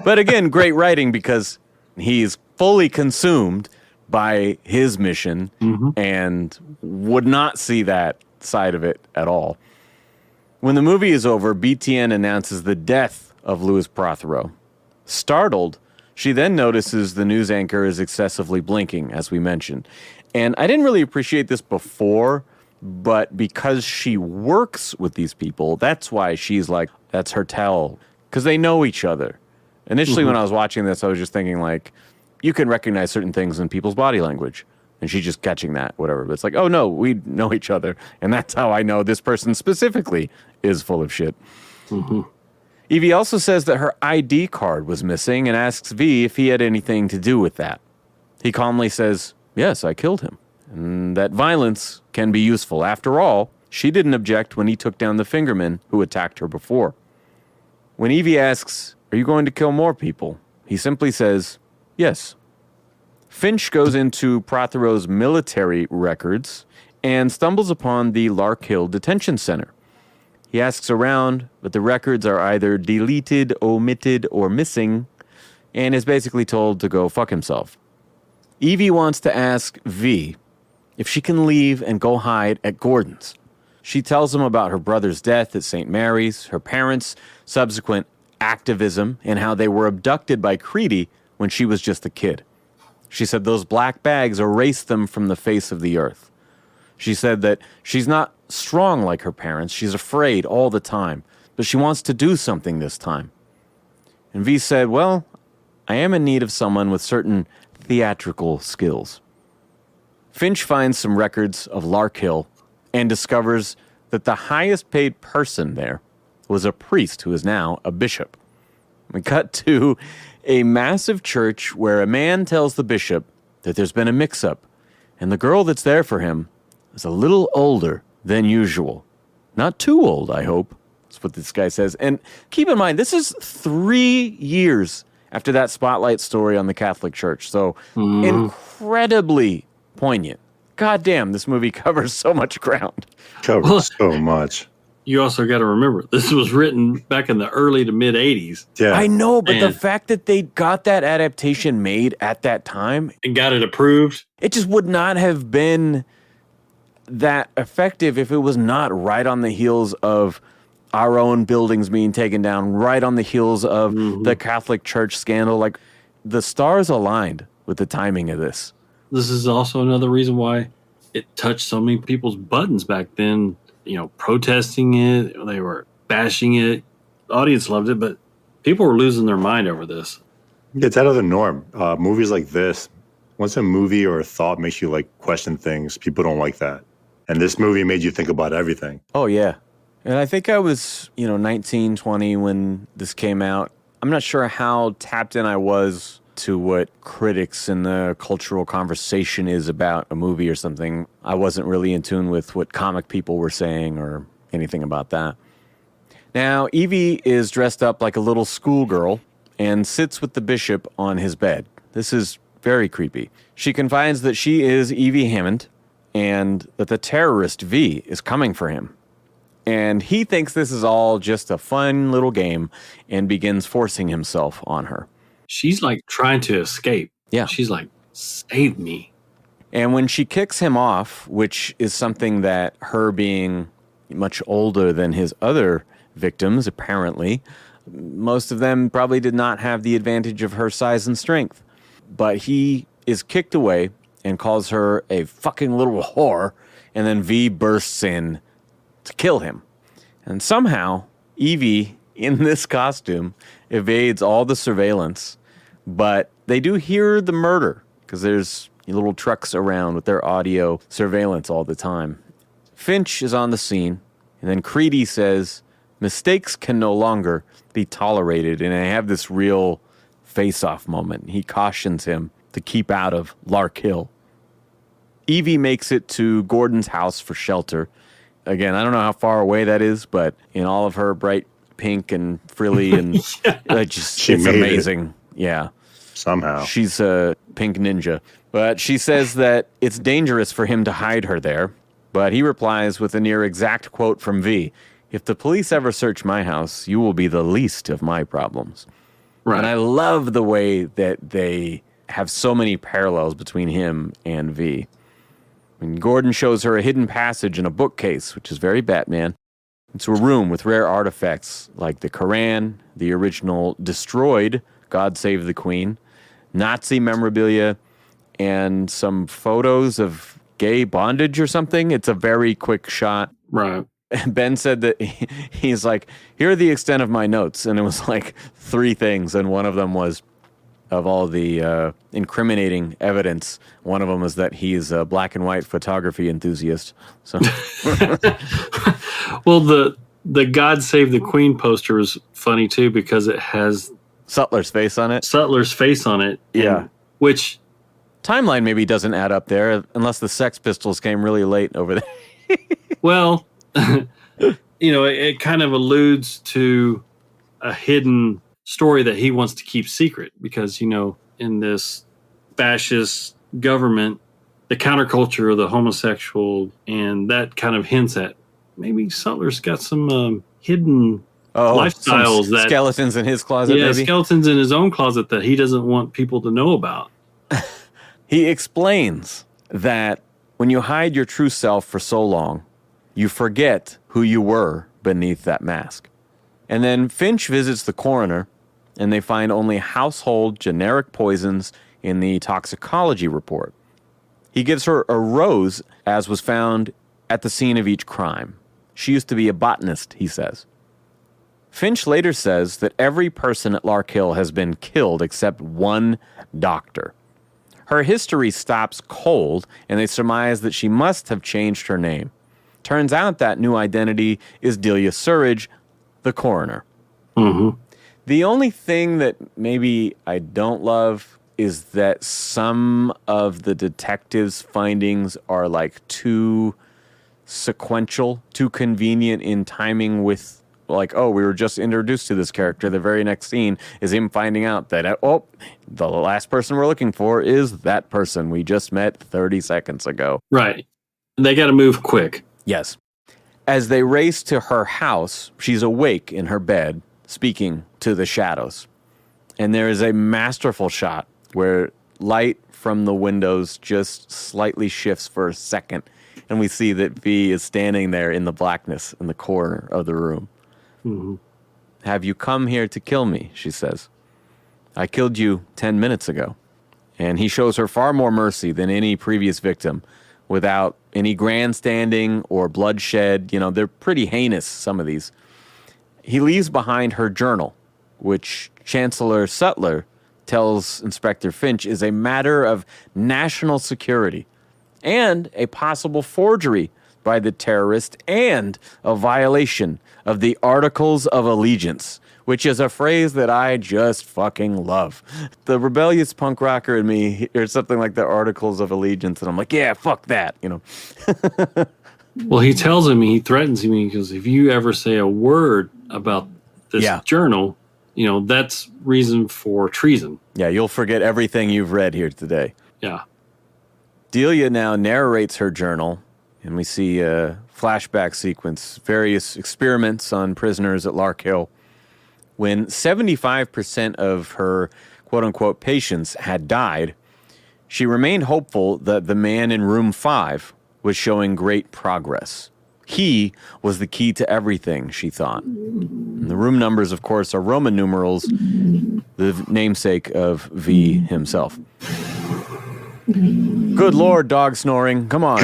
But again, great writing because he's fully consumed by his mission and would not see that side of it at all. When the movie is over, BTN announces the death of Louis Prothero. Startled, she then notices the news anchor is excessively blinking, as we mentioned. And I didn't really appreciate this before, but because she works with these people, that's why she's like, that's her tell. Because they know each other. Initially, when I was watching this, I was just thinking, like, you can recognize certain things in people's body language. And she's just catching that, whatever. But it's like, oh, no, we know each other. And that's how I know this person specifically is full of shit. Evie also says that her ID card was missing and asks V if he had anything to do with that. He calmly says, yes, I killed him, and that violence can be useful. After all, she didn't object when he took down the fingerman who attacked her before. When Evie asks, are you going to kill more people? He simply says, yes. Finch goes into Prothero's military records and stumbles upon the Larkhill Detention Center. He asks around, but the records are either deleted, omitted, or missing, and is basically told to go fuck himself. Evie wants to ask V if she can leave and go hide at Gordon's. She tells him about her brother's death at St. Mary's, her parents' subsequent activism, and how they were abducted by Creedy when she was just a kid. She said those black bags erased them from the face of the earth. She said that she's not strong like her parents. She's afraid all the time, but she wants to do something this time. And V said, well, I am in need of someone with certain theatrical skills. Finch finds some records of Larkhill and discovers that the highest paid person there was a priest who is now a bishop. We cut to a massive church where a man tells the bishop that there's been a mix-up, and the girl that's there for him is a little older than usual. Not too old, I hope. That's what this guy says. And keep in mind, this is 3 years after that Spotlight story on the Catholic Church. So incredibly poignant. God damn, this movie covers so much ground.
Covers so much.
You also got to remember, this was written back in the early to mid 80s.
Yeah.
I know, but the fact that they got that adaptation made at that time
and got it approved,
it just would not have been that effective if it was not right on the heels of our own buildings being taken down, right on the heels of the Catholic Church scandal. Like, the stars aligned with the timing of this.
This is also another reason why it touched so many people's buttons back then. You know, protesting it, they were bashing it. The audience loved it, but people were losing their mind over this.
It's out of the norm. Movies like this, once a movie or a thought makes you like question things, people don't like that. And this movie made you think about everything.
Oh, yeah. And I think I was, 19, 20 when this came out. I'm not sure how tapped in I was to what critics and the cultural conversation is about a movie or something. I wasn't really in tune with what comic people were saying or anything about that. Now, Evie is dressed up like a little schoolgirl and sits with the bishop on his bed. This is very creepy. She confides that she is Evie Hammond and that the terrorist V is coming for him. And he thinks this is all just a fun little game and begins forcing himself on her.
She's like trying to escape.
Yeah.
She's like, save me.
And when she kicks him off, which is something that her being much older than his other victims, apparently, most of them probably did not have the advantage of her size and strength. But he is kicked away and calls her a fucking little whore, and then V bursts in to kill him. And somehow, Evie, in this costume, evades all the surveillance, but they do hear the murder because there's little trucks around with their audio surveillance all the time. Finch is on the scene, and then Creedy says, mistakes can no longer be tolerated, and they have this real face-off moment. He cautions him to keep out of Larkhill. Evie makes it to Gordon's house for shelter. Again, I don't know how far away that is, but in all of her bright pink and frilly and it's amazing. Yeah.
Somehow.
She's a pink ninja. But she says that it's dangerous for him to hide her there. But he replies with a near exact quote from V. If the police ever search my house, you will be the least of my problems. Right. And I love the way that they have so many parallels between him and V. And Gordon shows her a hidden passage in a bookcase, which is very Batman. It's a room with rare artifacts like the Quran, the original destroyed God Save the Queen, Nazi memorabilia, and some photos of gay bondage or something. It's a very quick shot.
Right.
And Ben said that he's like, here are the extent of my notes. And it was like 3 things. And one of them was, of all the incriminating evidence, one of them is that he's a black and white photography enthusiast. So,
well, the The God Save the Queen poster is funny too because it has
Sutler's face on it.
Sutler's face on it.
Yeah.
Which
timeline maybe doesn't add up there unless the Sex Pistols came really late over there.
well, it kind of alludes to a hidden story that he wants to keep secret because, in this fascist government, the counterculture of the homosexual, and that kind of hints at maybe Sutler's got some hidden lifestyles, that
skeletons in his closet.
Yeah,
maybe?
Skeletons in his own closet that he doesn't want people to know about.
He explains that when you hide your true self for so long, you forget who you were beneath that mask. And then Finch visits the coroner, and they find only household generic poisons in the toxicology report. He gives her a rose, as was found at the scene of each crime. She used to be a botanist, he says. Finch later says that every person at Larkhill has been killed except one doctor. Her history stops cold, and they surmise that she must have changed her name. Turns out that new identity is Delia Surridge, the coroner.
Mm-hmm.
The only thing that maybe I don't love is that some of the detectives' findings are like too sequential, too convenient in timing with, like, oh, we were just introduced to this character. The very next scene is him finding out that, the last person we're looking for is that person we just met 30 seconds ago.
Right. They got to move quick.
Yes. As they race to her house, she's awake in her bed, speaking to the shadows. And there is a masterful shot where light from the windows just slightly shifts for a second, and we see that V is standing there in the blackness in the corner of the room.
Mm-hmm.
Have you come here to kill me? She says. I killed you 10 minutes ago. And he shows her far more mercy than any previous victim, without any grandstanding or bloodshed. They're pretty heinous, some of these. He leaves behind her journal, which Chancellor Sutler tells Inspector Finch is a matter of national security and a possible forgery by the terrorist and a violation of the Articles of Allegiance, which is a phrase that I just fucking love. The rebellious punk rocker in me hears something like the Articles of Allegiance, and I'm like, yeah, fuck that,
Well, he tells him, he threatens him, because if you ever say a word about this journal, that's reason for treason.
Yeah, you'll forget everything you've read here today.
Yeah.
Delia now narrates her journal, and we see a flashback sequence, various experiments on prisoners at Larkhill. When 75% of her quote-unquote patients had died, she remained hopeful that the man in room 5 was showing great progress. He was the key to everything, she thought. And the room numbers, of course, are Roman numerals, the namesake of V himself. Good Lord, dog snoring. Come on.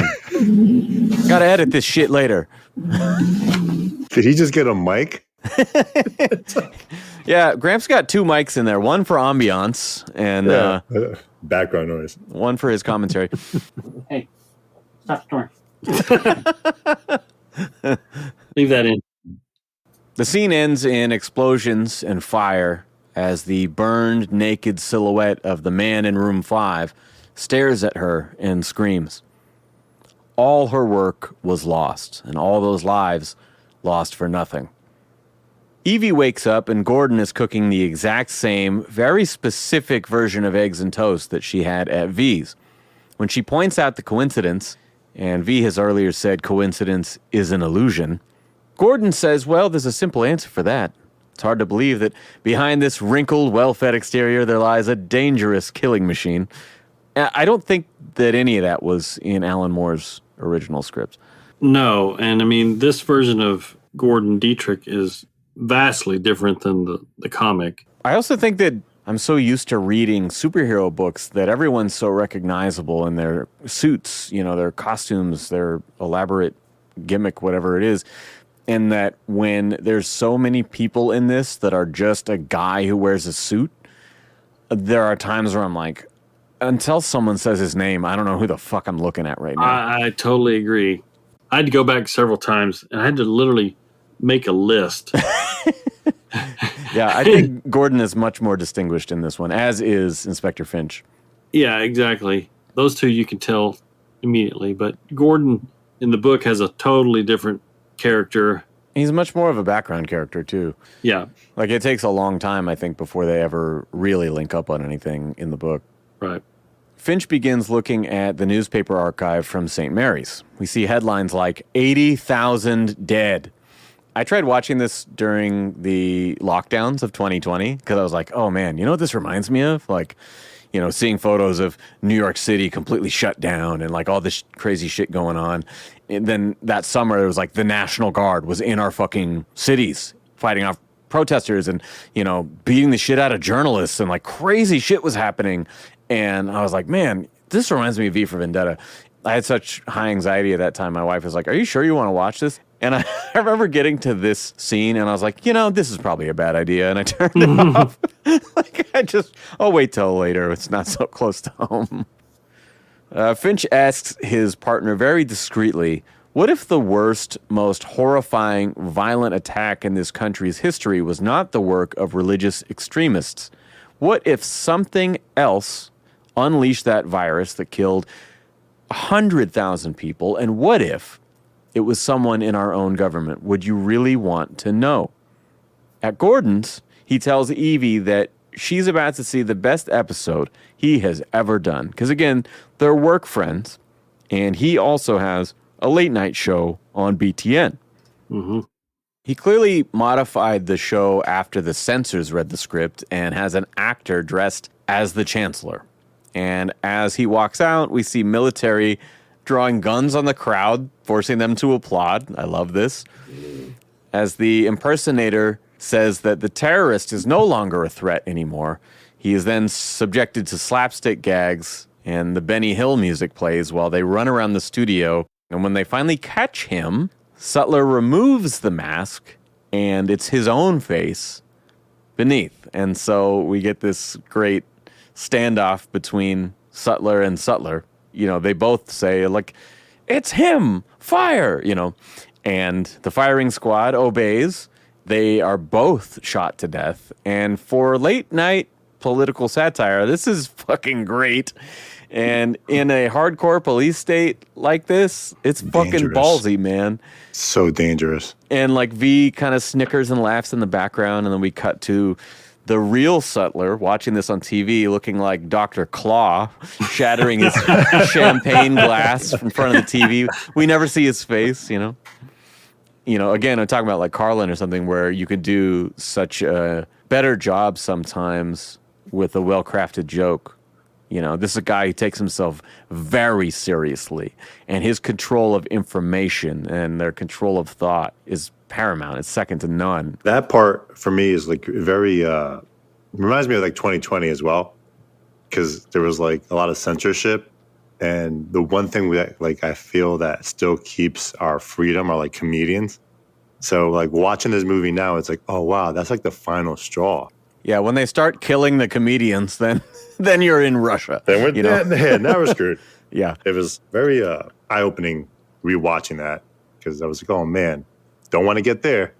Gotta edit this shit later.
Did he just get a mic?
Yeah, Gramps got 2 mics in there. One for ambiance and
background noise.
One for his commentary.
Hey, stop snoring. Leave that in.
The scene ends in explosions and fire as the burned, naked silhouette of the man in room 5 stares at her and screams. All her work was lost, and all those lives lost for nothing. Evie wakes up, and Gordon is cooking the exact same, very specific version of eggs and toast that she had at V's. When she points out the coincidence, and V has earlier said coincidence is an illusion, Gordon says, well, there's a simple answer for that. It's hard to believe that behind this wrinkled, well-fed exterior there lies a dangerous killing machine. I don't think that any of that was in Alan Moore's original script.
No, and I mean, this version of Gordon Dietrich is vastly different than the comic.
I also think that I'm so used to reading superhero books that everyone's so recognizable in their suits, their costumes, their elaborate gimmick, whatever it is. And that when there's so many people in this that are just a guy who wears a suit, there are times where I'm like, until someone says his name, I don't know who the fuck I'm looking at right now.
I totally agree. I had to go back several times, and I had to literally make a list.
Yeah, I think Gordon is much more distinguished in this one, as is Inspector Finch.
Yeah, exactly. Those two you can tell immediately, but Gordon in the book has a totally different character.
He's much more of a background character, too.
Yeah.
Like, it takes a long time, I think, before they ever really link up on anything in the book.
Right.
Finch begins looking at the newspaper archive from St. Mary's. We see headlines like 80,000 dead. I tried watching this during the lockdowns of 2020 because I was like, oh man, you know what this reminds me of? Like, you know, seeing photos of New York City completely shut down and like all this crazy shit going on. And then that summer, it was like the National Guard was in our fucking cities fighting off protesters and, you know, beating the shit out of journalists and like crazy shit was happening. And I was like, man, this reminds me of V for Vendetta. I had such high anxiety at that time. My wife was like, are you sure you want to watch this? And I remember getting to this scene and I was like, you know, this is probably a bad idea. And I turned it off. Like, I'll wait till later. It's not so close to home. Finch asks his partner very discreetly, what if the worst, most horrifying, violent attack in this country's history was not the work of religious extremists? What if something else unleashed that virus that killed 100,000 people? And what if it was someone in our own government? Would you really want to know? At Gordon's, he tells Evie that she's about to see the best episode he has ever done. Because again, they're work friends, and he also has a late night show on BTN.
Mm-hmm.
He clearly modified the show after the censors read the script and has an actor dressed as the Chancellor. And as he walks out, we see military drawing guns on the crowd, forcing them to applaud. I love this. As the impersonator says that the terrorist is no longer a threat anymore, he is then subjected to slapstick gags, and the Benny Hill music plays while they run around the studio. And when they finally catch him, Sutler removes the mask, and it's his own face beneath. And so we get this great standoff between Sutler and Sutler. You know, they both say, like, it's him, fire, you know. And the firing squad obeys. They are both shot to death. And for late night political satire, this is fucking great. And in a hardcore police state like this, it's fucking ballsy, man.
So dangerous.
And like V kind of snickers and laughs in the background. And then we cut to the real Sutler watching this on TV looking like Dr. Claw, shattering his champagne glass in front of the TV. We never see his face, you know. You know, again, I'm talking about like Carlin or something where you could do such a better job sometimes with a well-crafted joke. You know, this is a guy who takes himself very seriously, and his control of information and their control of thought is paramount. It's second to none.
That part for me is like very, reminds me of like 2020 as well, because there was like a lot of censorship. And the one thing that like I feel that still keeps our freedom are like comedians. So like watching this movie now, it's like, oh wow, that's like the final straw.
Yeah, when they start killing the comedians, then you're in Russia.
Then we're now we're screwed.
Yeah,
it was very eye-opening rewatching that, because I was like, oh man, don't want to get there.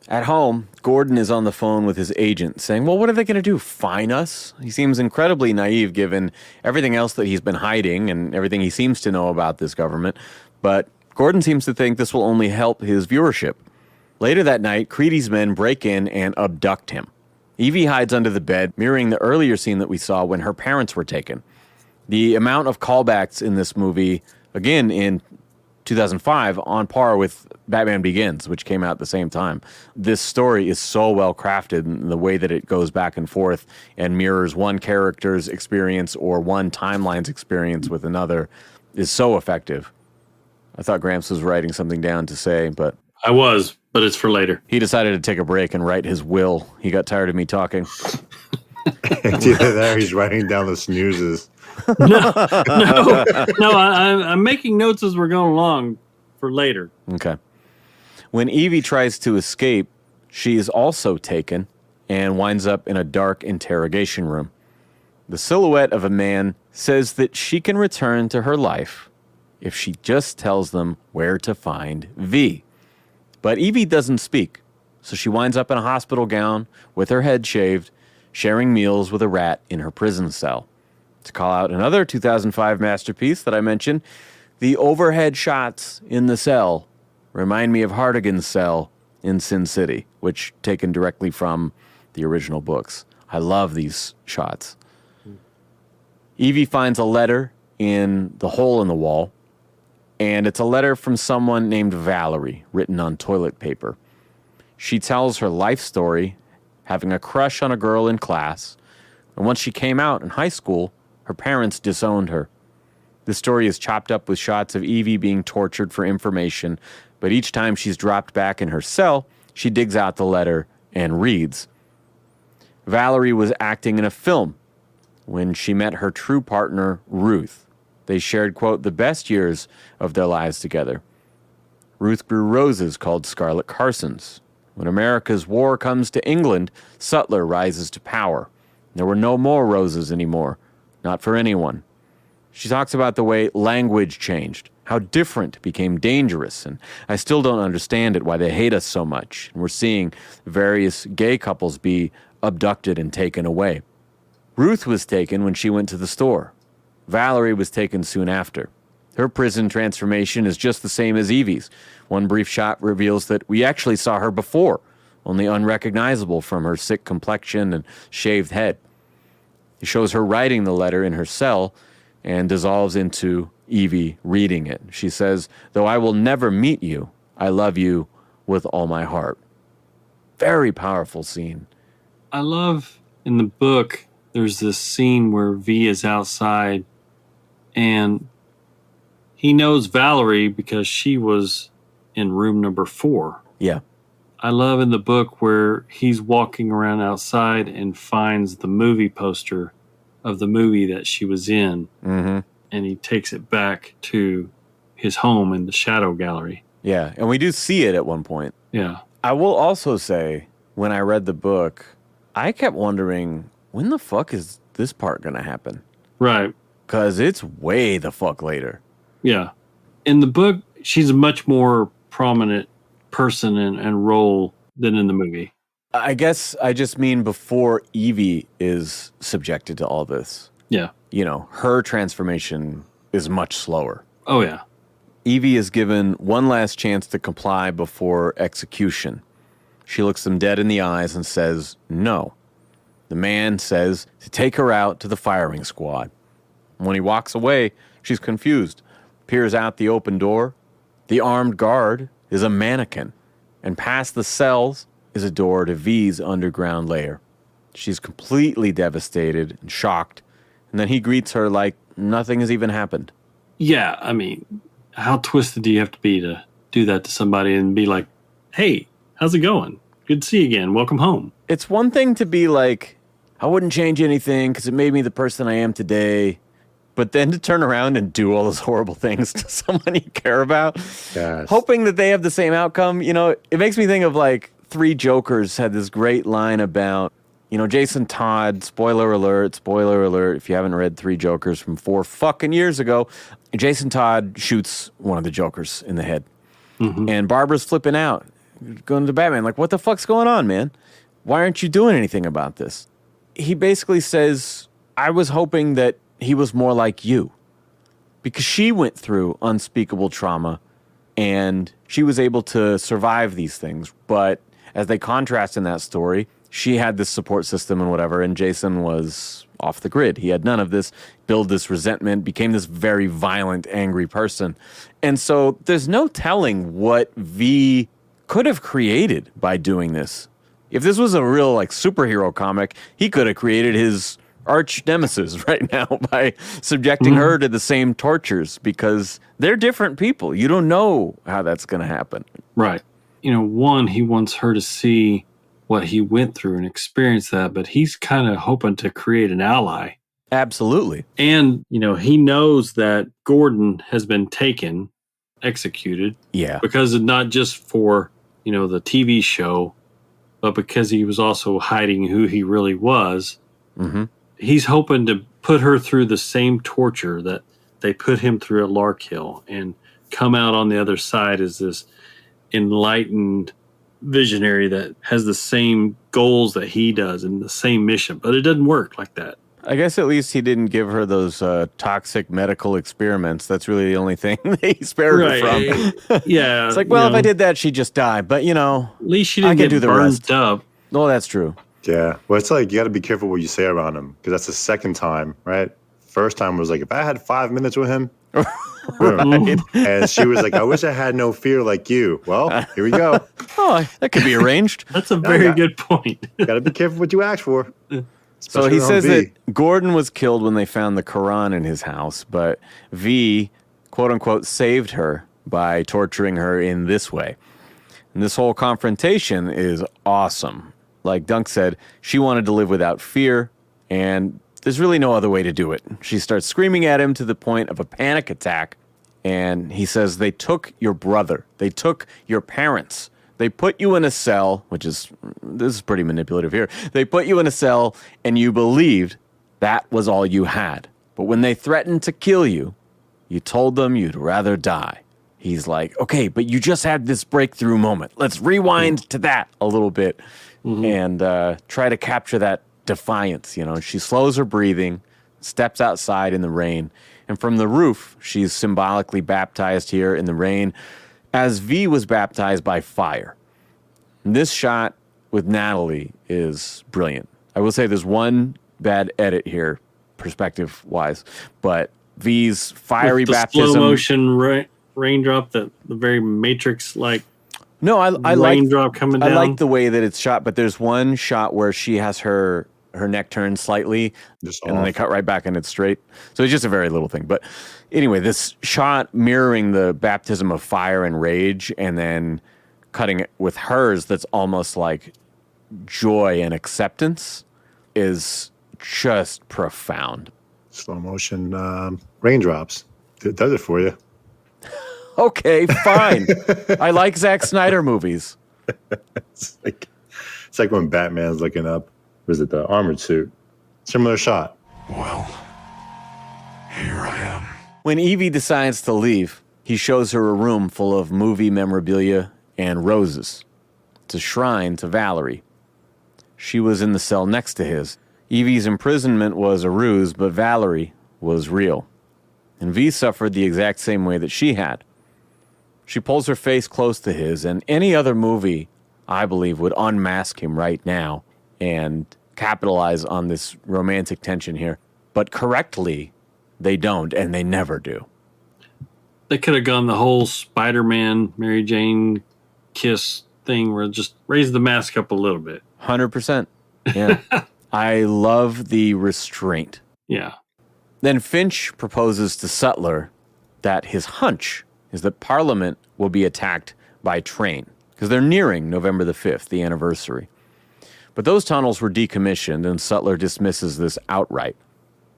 At home, Gordon is on the phone with his agent saying, well, what are they going to do, fine us? He seems incredibly naive given everything else that he's been hiding and everything he seems to know about this government. But Gordon seems to think this will only help his viewership. Later that night, Creedy's men break in and abduct him. Evie hides under the bed, mirroring the earlier scene that we saw when her parents were taken. The amount of callbacks in this movie, again in 2005, on par with Batman Begins, which came out at the same time. This story is so well crafted in the way that it goes back and forth and mirrors one character's experience or one timeline's experience with another is so effective. I thought Gramps was writing something down to say, but
I was, but it's for later.
He decided to take a break and write his will. He got tired of me talking.
It's either that or he's writing down the snoozes.
No, I'm making notes as we're going along for later.
Okay. When Evie tries to escape, she is also taken and winds up in a dark interrogation room. The silhouette of a man says that she can return to her life if she just tells them where to find V. But Evie doesn't speak, so she winds up in a hospital gown with her head shaved, sharing meals with a rat in her prison cell. To call out another 2005 masterpiece that I mentioned, the overhead shots in the cell remind me of Hartigan's cell in Sin City, which taken directly from the original books. I love these shots. Evie finds a letter in the hole in the wall, and it's a letter from someone named Valerie, written on toilet paper. She tells her life story, having a crush on a girl in class, and once she came out in high school, her parents disowned her. The story is chopped up with shots of Evie being tortured for information, but each time she's dropped back in her cell, she digs out the letter and reads. Valerie was acting in a film when she met her true partner, Ruth. They shared, quote, the best years of their lives together. Ruth grew roses called Scarlet Carsons. When America's war comes to England, Sutler rises to power. There were no more roses anymore, not for anyone. She talks about the way language changed, how different became dangerous, and I still don't understand it, why they hate us so much. And we're seeing various gay couples be abducted and taken away. Ruth was taken when she went to the store. Valerie was taken soon after. Her prison transformation is just the same as Evie's. One brief shot reveals that we actually saw her before, only unrecognizable from her sick complexion and shaved head. It shows her writing the letter in her cell and dissolves into Evie reading it. She says, though I will never meet you, I love you with all my heart. Very powerful scene.
I love in the book, there's this scene where V is outside and he knows Valerie because she was in room number 4.
Yeah.
I love in the book where he's walking around outside and finds the movie poster of the movie that she was in.
Mm-hmm.
And he takes it back to his home in the Shadow Gallery.
Yeah, and we do see it at one point.
Yeah.
I will also say, when I read the book, I kept wondering, when the fuck is this part going to happen?
Right.
Because it's way the fuck later.
Yeah. In the book, she's a much more prominent person and role than in the movie.
I guess I just mean before Evie is subjected to all this.
Yeah.
You know, her transformation is much slower.
Oh, yeah.
Evie is given one last chance to comply before execution. She looks them dead in the eyes and says, no. The man says to take her out to the firing squad. When he walks away, she's confused, peers out the open door. The armed guard is a mannequin, and past the cells is a door to V's underground lair. She's completely devastated and shocked, and then he greets her like nothing has even happened.
Yeah, I mean, how twisted do you have to be to do that to somebody and be like, hey, how's it going? Good to see you again. Welcome home.
It's one thing to be like, I wouldn't change anything because it made me the person I am today. But then to turn around and do all those horrible things to someone you care about,
Yes.
hoping that they have the same outcome. You know, it makes me think of like Three Jokers had this great line about, you know, Jason Todd, spoiler alert, if you haven't read Three Jokers from 4 fucking years ago, Jason Todd shoots one of the Jokers in the head. Mm-hmm. And Barbara's flipping out, going to Batman, like, what the fuck's going on, man? Why aren't you doing anything about this? He basically says, I was hoping that he was more like you, because she went through unspeakable trauma and she was able to survive these things. But as they contrast in that story, she had this support system and whatever, and Jason was off the grid. He had none of this, built this resentment, became this very violent, angry person. And so there's no telling what V could have created by doing this. If this was a real like superhero comic, he could have created his arch nemesis right now by subjecting her to the same tortures, because they're different people. You don't know how that's going to happen.
Right. You know, one, he wants her to see what he went through and experience that, but he's kind of hoping to create an ally.
Absolutely.
And, you know, he knows that Gordon has been taken, executed.
Yeah.
Because of not just for, you know, the TV show, but because he was also hiding who he really was.
Mm-hmm.
He's hoping to put her through the same torture that they put him through at Larkhill and come out on the other side as this enlightened visionary that has the same goals that he does and the same mission, but it doesn't work like that.
I guess at least he didn't give her those toxic medical experiments. That's really the only thing he spared her from.
Yeah.
It's like, well, if I did that, she'd just die. But, at
least she didn't get burned up.
Oh, that's true.
Yeah. Well, it's like you got to be careful what you say around him because that's the second time, right? First time was like, if I had 5 minutes with him.
Right.
And she was like, I wish I had no fear like you. Well, here we go.
Oh, that could be arranged.
That's a very good point.
Got to be careful what you ask for.
So he says that Gordon was killed when they found the Quran in his house, but V, quote unquote, saved her by torturing her in this way. And this whole confrontation is awesome. Like Dunk said, she wanted to live without fear, and there's really no other way to do it. She starts screaming at him to the point of a panic attack, and he says, they took your brother. They took your parents. They put you in a cell, this is pretty manipulative here. They put you in a cell, and you believed that was all you had. But when they threatened to kill you, you told them you'd rather die. He's like, okay, but you just had this breakthrough moment. Let's rewind to that a little bit and try to capture that defiance. She slows her breathing, steps outside in the rain, and from the roof, she's symbolically baptized here in the rain as V was baptized by fire. And this shot with Natalie is brilliant. I will say there's one bad edit here, perspective-wise, but V's fiery
with the
baptism...
slow motion raindrop, the very Matrix-like.
No, I
raindrop coming down.
I like the way that it's shot, but there's one shot where she has her neck turned slightly, and then they cut right back and it's straight. So it's just a very little thing. But anyway, this shot mirroring the baptism of fire and rage, and then cutting it with hers that's almost like joy and acceptance is just profound.
Slow motion raindrops. It does it for you.
Okay, fine. I like Zack Snyder movies.
It's like when Batman's looking up. Was it the armored suit? Similar shot.
Well, here I am.
When Evie decides to leave, he shows her a room full of movie memorabilia and roses. It's a shrine to Valerie. She was in the cell next to his. Evie's imprisonment was a ruse, but Valerie was real. And V suffered the exact same way that she had. She pulls her face close to his, and any other movie, I believe, would unmask him right now and capitalize on this romantic tension here. But correctly, they don't, and they never do.
They could have gone the whole Spider-Man, Mary Jane kiss thing where just raise the mask up a little bit.
100%. Yeah. I love the restraint.
Yeah.
Then Finch proposes to Sutler that his hunch is that Parliament will be attacked by train, because they're nearing November the 5th, the anniversary. But those tunnels were decommissioned, and Sutler dismisses this outright.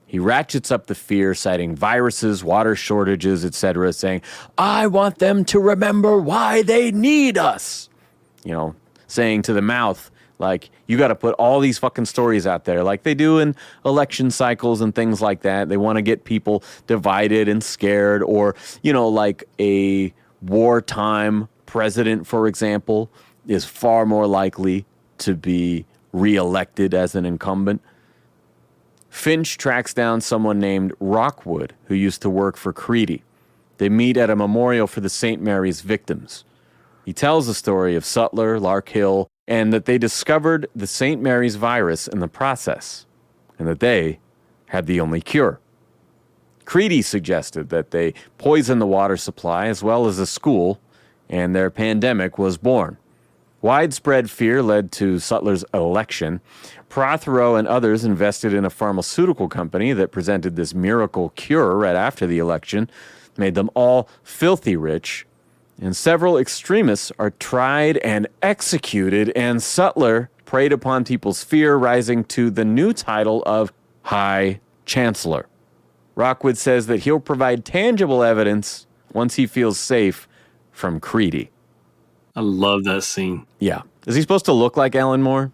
He ratchets up the fear, citing viruses, water shortages, etc., saying, I want them to remember why they need us. Saying to the mouth, like, you got to put all these fucking stories out there like they do in election cycles and things like that. They want to get people divided and scared, or, like a wartime president, for example, is far more likely to be reelected as an incumbent. Finch tracks down someone named Rockwood, who used to work for Creedy. They meet at a memorial for the St. Mary's victims. He tells the story of Sutler, Larkhill, and that they discovered the St. Mary's virus in the process, and that they had the only cure. Creedy suggested that they poisoned the water supply as well as the school, and their pandemic was born. Widespread fear led to Sutler's election. Prothero and others invested in a pharmaceutical company that presented this miracle cure right after the election, made them all filthy rich, and several extremists are tried and executed, and Sutler preyed upon people's fear, rising to the new title of High Chancellor. Rockwood says that he'll provide tangible evidence once he feels safe from Creedy.
I love that scene.
Yeah. Is he supposed to look like Alan Moore?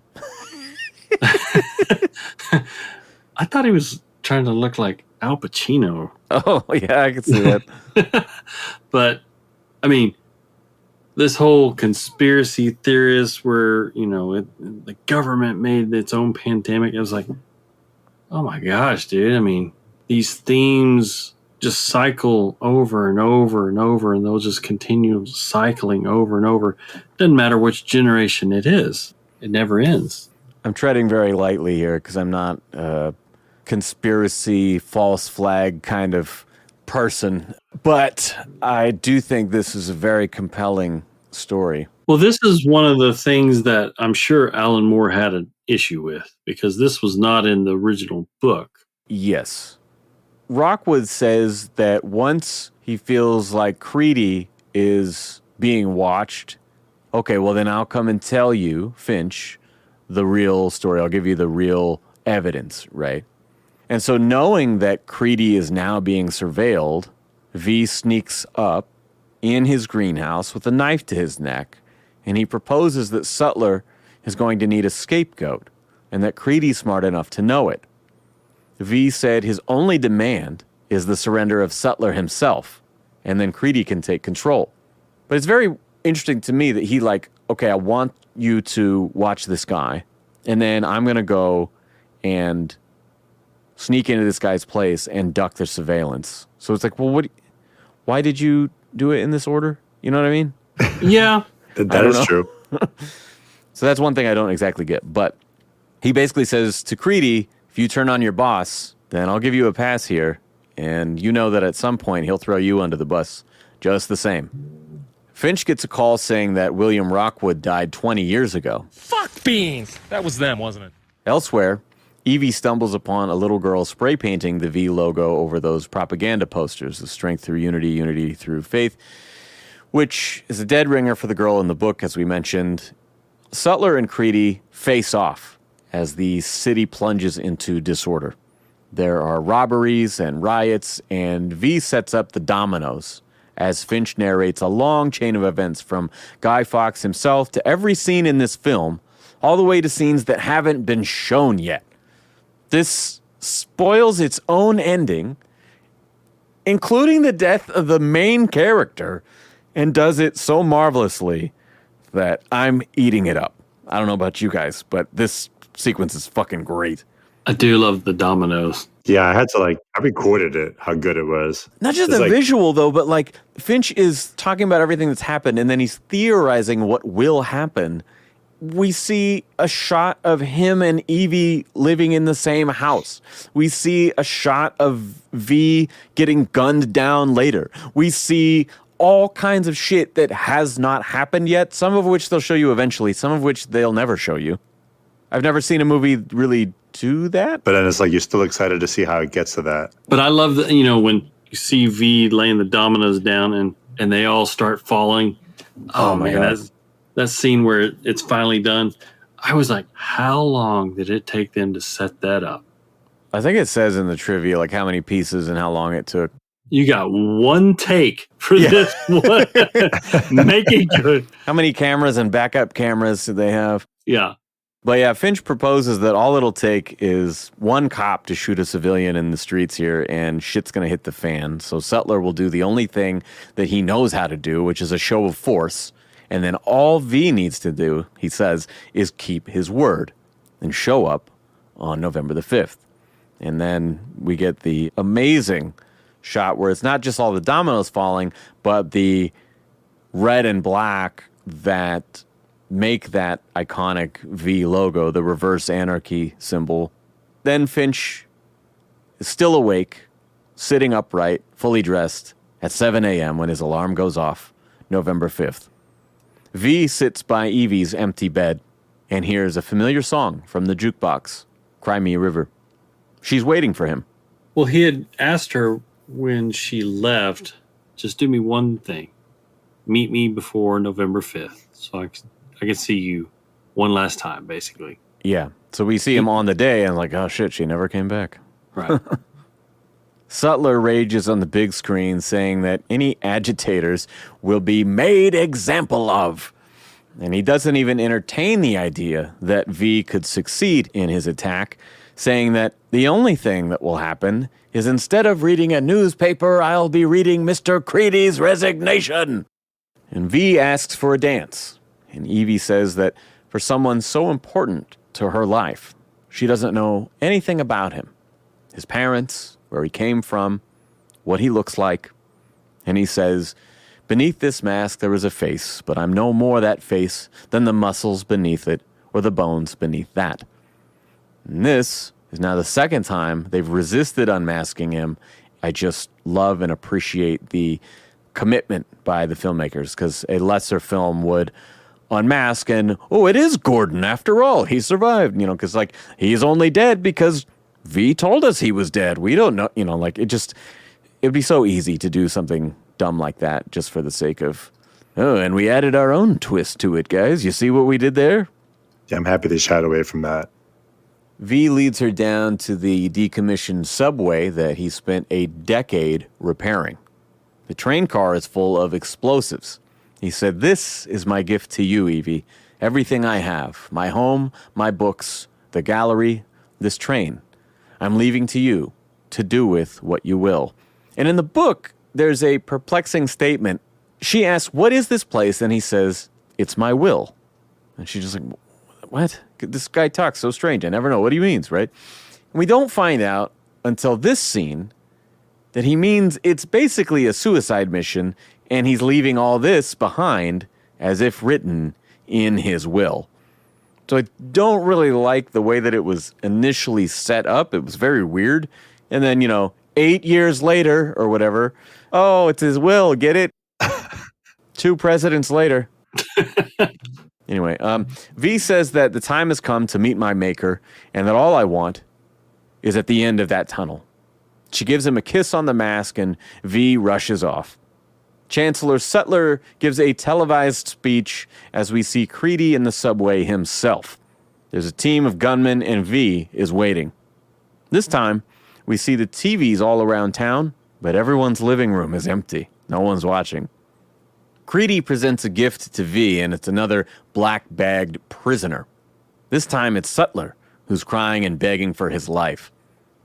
I thought he was trying to look like Al Pacino.
Oh, yeah, I can see that.
But, I mean, this whole conspiracy theorist where, the government made its own pandemic. I was like, oh my gosh, dude. I mean, these themes just cycle over and over and over, and they'll just continue cycling over and over. Doesn't matter which generation it is. It never ends.
I'm treading very lightly here because I'm not a conspiracy, false flag kind of person. But I do think this is a very compelling story.
Well, this is one of the things that I'm sure Alan Moore had an issue with because this was not in the original book.
Yes. Rockwood says that once he feels like Creedy is being watched, okay, well then I'll come and tell you, Finch, the real story. I'll give you the real evidence, right? And so knowing that Creedy is now being surveilled, V sneaks up in his greenhouse with a knife to his neck, and he proposes that Sutler is going to need a scapegoat, and that Creedy's smart enough to know it. V said his only demand is the surrender of Sutler himself, and then Creedy can take control. But it's very interesting to me that he okay, I want you to watch this guy, and then I'm going to go and sneak into this guy's place and duck their surveillance. So it's like, well, why did you do it in this order? You know what I mean?
Yeah.
That is true.
So that's one thing I don't exactly get. But he basically says to Creedy, if you turn on your boss, then I'll give you a pass here. And you know that at some point he'll throw you under the bus just the same. Finch gets a call saying that William Rockwood died 20 years ago.
Fuck beans! That was them, wasn't it?
Elsewhere, Evie stumbles upon a little girl spray painting the V logo over those propaganda posters, the strength through unity, unity through faith, which is a dead ringer for the girl in the book, as we mentioned. Sutler and Creedy face off as the city plunges into disorder. There are robberies and riots, and V sets up the dominoes as Finch narrates a long chain of events from Guy Fawkes himself to every scene in this film, all the way to scenes that haven't been shown yet. This spoils its own ending, including the death of the main character, and does it so marvelously that I'm eating it up. I don't know about you guys, but this sequence is fucking great.
I do love the dominoes.
Yeah, I had to I recorded it, how good it was.
Not just the visual though, but Finch is talking about everything that's happened and then he's theorizing what will happen. We see a shot of him and Evie living in the same house. We see a shot of V getting gunned down later. We see all kinds of shit that has not happened yet, some of which they'll show you eventually, some of which they'll never show you. I've never seen a movie really do that.
But then it's you're still excited to see how it gets to that.
But I love that, when you see V laying the dominoes down and they all start falling. Oh man,
God.
That scene where it's finally done. I was like, how long did it take them to set that up?
I think it says in the trivia how many pieces and how long it took.
You got one take for this one. Make it good.
How many cameras and backup cameras do they have?
Yeah.
But yeah, Finch proposes that all it'll take is one cop to shoot a civilian in the streets here and shit's going to hit the fan. So Sutler will do the only thing that he knows how to do, which is a show of force. And then all V needs to do, he says, is keep his word and show up on November the 5th. And then we get the amazing shot where it's not just all the dominoes falling, but the red and black that make that iconic V logo, the reverse anarchy symbol. Then Finch is still awake, sitting upright, fully dressed, at 7 a.m. when his alarm goes off, November 5th. V sits by Evie's empty bed and hears a familiar song from the jukebox, Cry Me a River. She's waiting for him.
Well, he had asked her when she left, just do me one thing. Meet me before November 5th so I can see you one last time, basically.
Yeah. So we see him on the day and oh shit, she never came back.
Right.
Sutler rages on the big screen saying that any agitators will be made example of. And he doesn't even entertain the idea that V could succeed in his attack, saying that the only thing that will happen is instead of reading a newspaper, I'll be reading Mr. Creedy's resignation. And V asks for a dance. And Evie says that for someone so important to her life, she doesn't know anything about him. His parents, where he came from, what he looks like. And he says, beneath this mask there is a face, but I'm no more that face than the muscles beneath it or the bones beneath that. And this is now the second time they've resisted unmasking him. I just love and appreciate the commitment by the filmmakers, because a lesser film would unmask and, oh, it is Gordon after all. He survived, because like he's only dead because V told us he was dead. We don't know, it'd be so easy to do something dumb like that just for the sake of, oh, and we added our own twist to it, guys. You see what we did there?
Yeah, I'm happy they shied away from that.
V leads her down to the decommissioned subway that he spent a decade repairing. The train car is full of explosives. He said, this is my gift to you, Evie. Everything I have, my home, my books, the gallery, this train. I'm leaving to you to do with what you will. And in the book, there's a perplexing statement. She asks, what is this place? And he says, it's my will. And she's just like, what? This guy talks so strange. I never know what he means, right? And we don't find out until this scene that he means it's basically a suicide mission, and he's leaving all this behind as if written in his will. So I don't really like the way that it was initially set up. It was very weird. And then, 8 years later or whatever, oh, it's his will, get it? 2 presidents later. Anyway, V says that the time has come to meet my maker and that all I want is at the end of that tunnel. She gives him a kiss on the mask and V rushes off. Chancellor Sutler gives a televised speech as we see Creedy in the subway himself. There's a team of gunmen and V is waiting. This time, we see the TVs all around town, but everyone's living room is empty. No one's watching. Creedy presents a gift to V, and it's another black-bagged prisoner. This time it's Sutler, who's crying and begging for his life.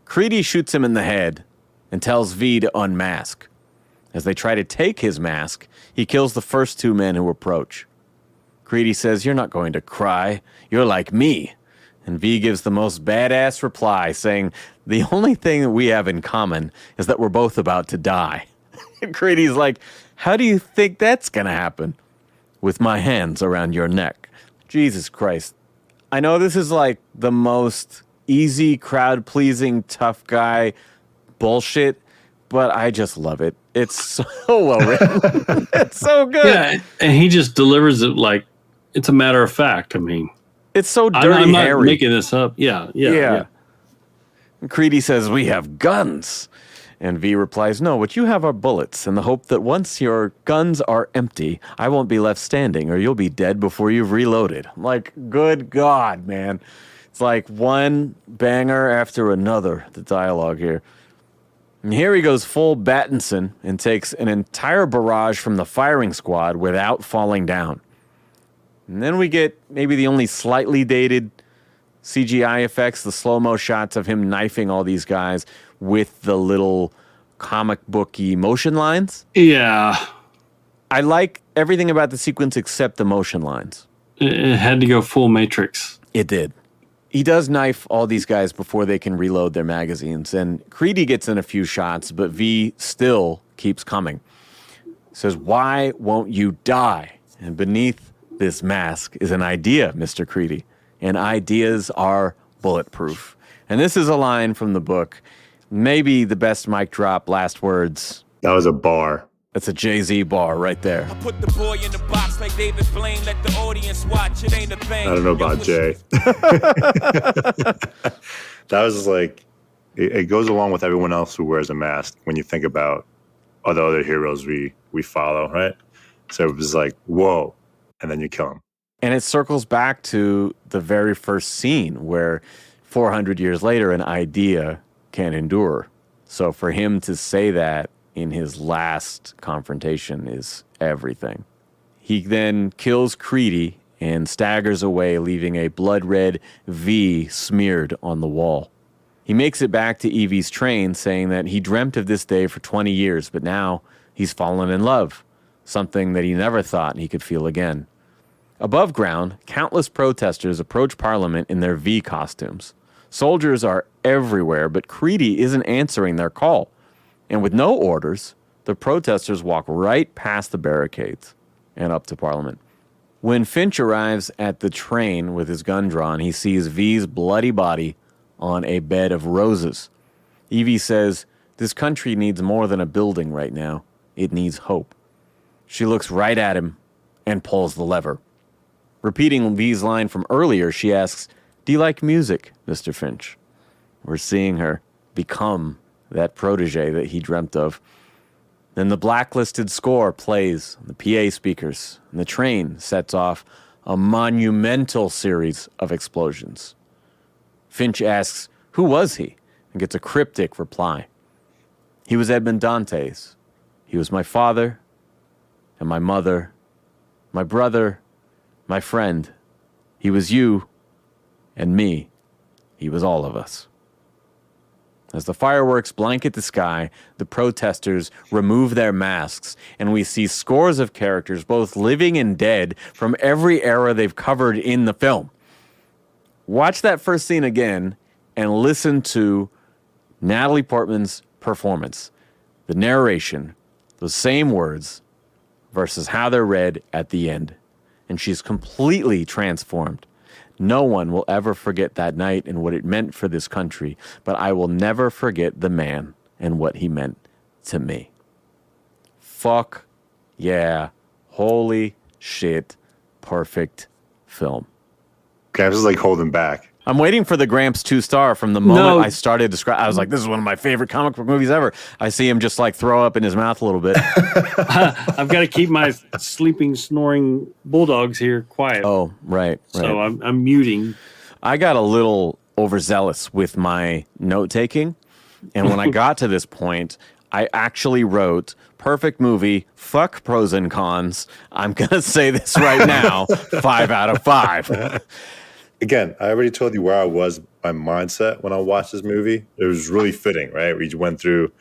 Creedy shoots him in the head and tells V to unmask. As they try to take his mask, he kills the first 2 men who approach. Creedy says, you're not going to cry. You're like me. And V gives the most badass reply, saying, the only thing that we have in common is that we're both about to die. And Creedy's like, how do you think that's going to happen? With my hands around your neck. Jesus Christ. I know this is like the most easy, crowd-pleasing, tough guy bullshit, but I just love it. It's so well written. It's so good.
Yeah, and he just delivers it like it's a matter of fact. I mean,
it's so dirty.
I'm not
Harry.
making this up. Yeah.
Creedy says, we have guns. And V replies, no, what you have are bullets, in the hope that once your guns are empty, I won't be left standing, or you'll be dead before you've reloaded. I'm like, good God, man. It's like one banger after another, the dialogue here. And here he goes full Battinson and takes an entire barrage from the firing squad without falling down. And then we get maybe the only slightly dated CGI effects, the slow-mo shots of him knifing all these guys with the little comic booky motion lines.
Yeah.
I like everything about the sequence except the motion lines.
It had to go full Matrix.
It did. He does knife all these guys before they can reload their magazines, and Creedy gets in a few shots, but V still keeps coming. Says, why won't you die? And beneath this mask is an idea, Mr. Creedy, and ideas are bulletproof. And this is a line from the book. Maybe the best mic drop, last words.
That was a bar.
That's a Jay-Z bar right there.
I put the boy in the box like David Blaine, let the audience watch. It ain't a thing.
I don't know about Jay. That was like, it goes along with everyone else who wears a mask when you think about all the other heroes we follow, right? So it was like, whoa, and then you kill him.
And it circles back to the very first scene where 400 years later, an idea can endure. So for him to say that in his last confrontation is everything. He then kills Creedy and staggers away, leaving a blood-red V smeared on the wall. He makes it back to Evie's train, saying that he dreamt of this day for 20 years, but now he's fallen in love something that he never thought he could feel again. Above ground, countless protesters approach Parliament in their V costumes. Soldiers are everywhere, but Creedy isn't answering their call. And with no orders, the protesters walk right past the barricades and up to Parliament. When Finch arrives at the train with his gun drawn, he sees V's bloody body on a bed of roses. Evie says, "This country needs more than a building right now. It needs hope." She looks right at him and pulls the lever. Repeating V's line from earlier, she asks, "Do you like music, Mr. Finch?" We're seeing her become that protege that he dreamt of. Then the blacklisted score plays on the PA speakers, and the train sets off a monumental series of explosions. Finch asks, "Who was he?" and gets a cryptic reply. "He was Edmond Dantes. He was my father and my mother, my brother, my friend. He was you and me. He was all of us." As the fireworks blanket the sky, the protesters remove their masks, and we see scores of characters, both living and dead, from every era they've covered in the film. Watch that first scene again and listen to Natalie Portman's performance. The narration, the same words, versus how they're read at the end. And she's completely transformed. No one will ever forget that night and what it meant for this country, but I will never forget the man and what he meant to me. Fuck yeah. Holy shit. Perfect film.
Gramps is like holding back.
I'm waiting for the Gramps 2-star from the moment I started describing. I was like, this is one of my favorite comic book movies ever. I see him just like throw up in his mouth a little bit.
I've got to keep my sleeping, snoring bulldogs here quiet.
Oh, right.
So I'm muting.
I got a little overzealous with my note taking. And when I got to this point, I actually wrote, perfect movie, fuck pros and cons. I'm going to say this right now, 5 out of 5.
Again, I already told you where I was, my mindset when I watched this movie. It was really fitting, right? We went through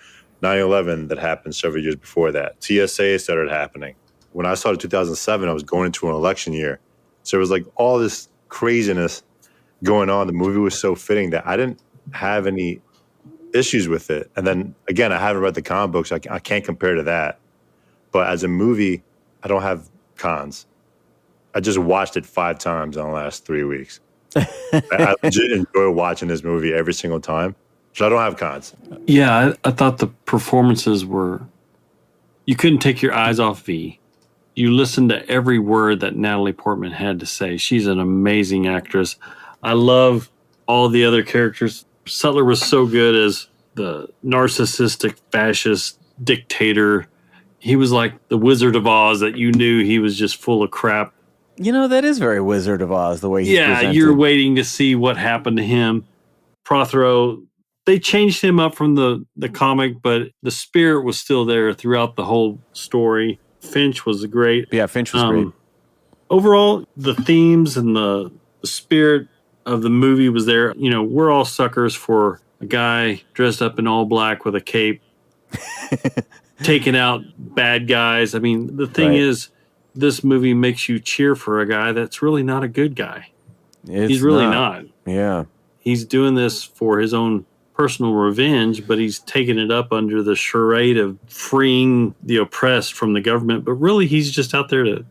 9/11 that happened several years before that. TSA started happening. When I started 2007, I was going into an election year. So it was like all this craziness going on. The movie was so fitting that I didn't have any issues with it. And then, again, I haven't read the comic books. I can't compare to that. But as a movie, I don't have cons. I just watched it 5 times in the last 3 weeks. I legit enjoy watching this movie every single time. So I don't have cons.
Yeah, I thought the performances were... You couldn't take your eyes off V. You listened to every word that Natalie Portman had to say. She's an amazing actress. I love all the other characters. Sutler was so good as the narcissistic fascist dictator. He was like the Wizard of Oz that you knew he was just full of crap.
You know, that is very Wizard of Oz, the way he's presented.
You're waiting to see what happened to him. Prothero, they changed him up from the comic, but the spirit was still there throughout the whole story. Finch was great.
Yeah, Finch was great.
Overall, the themes and the spirit of the movie was there. You know, we're all suckers for a guy dressed up in all black with a cape, taking out bad guys. I mean, the thing is, this movie makes you cheer for a guy that's really not a good guy. He's really not.
Yeah.
He's doing this for his own personal revenge, but he's taking it up under the charade of freeing the oppressed from the government. But really, he's just out there to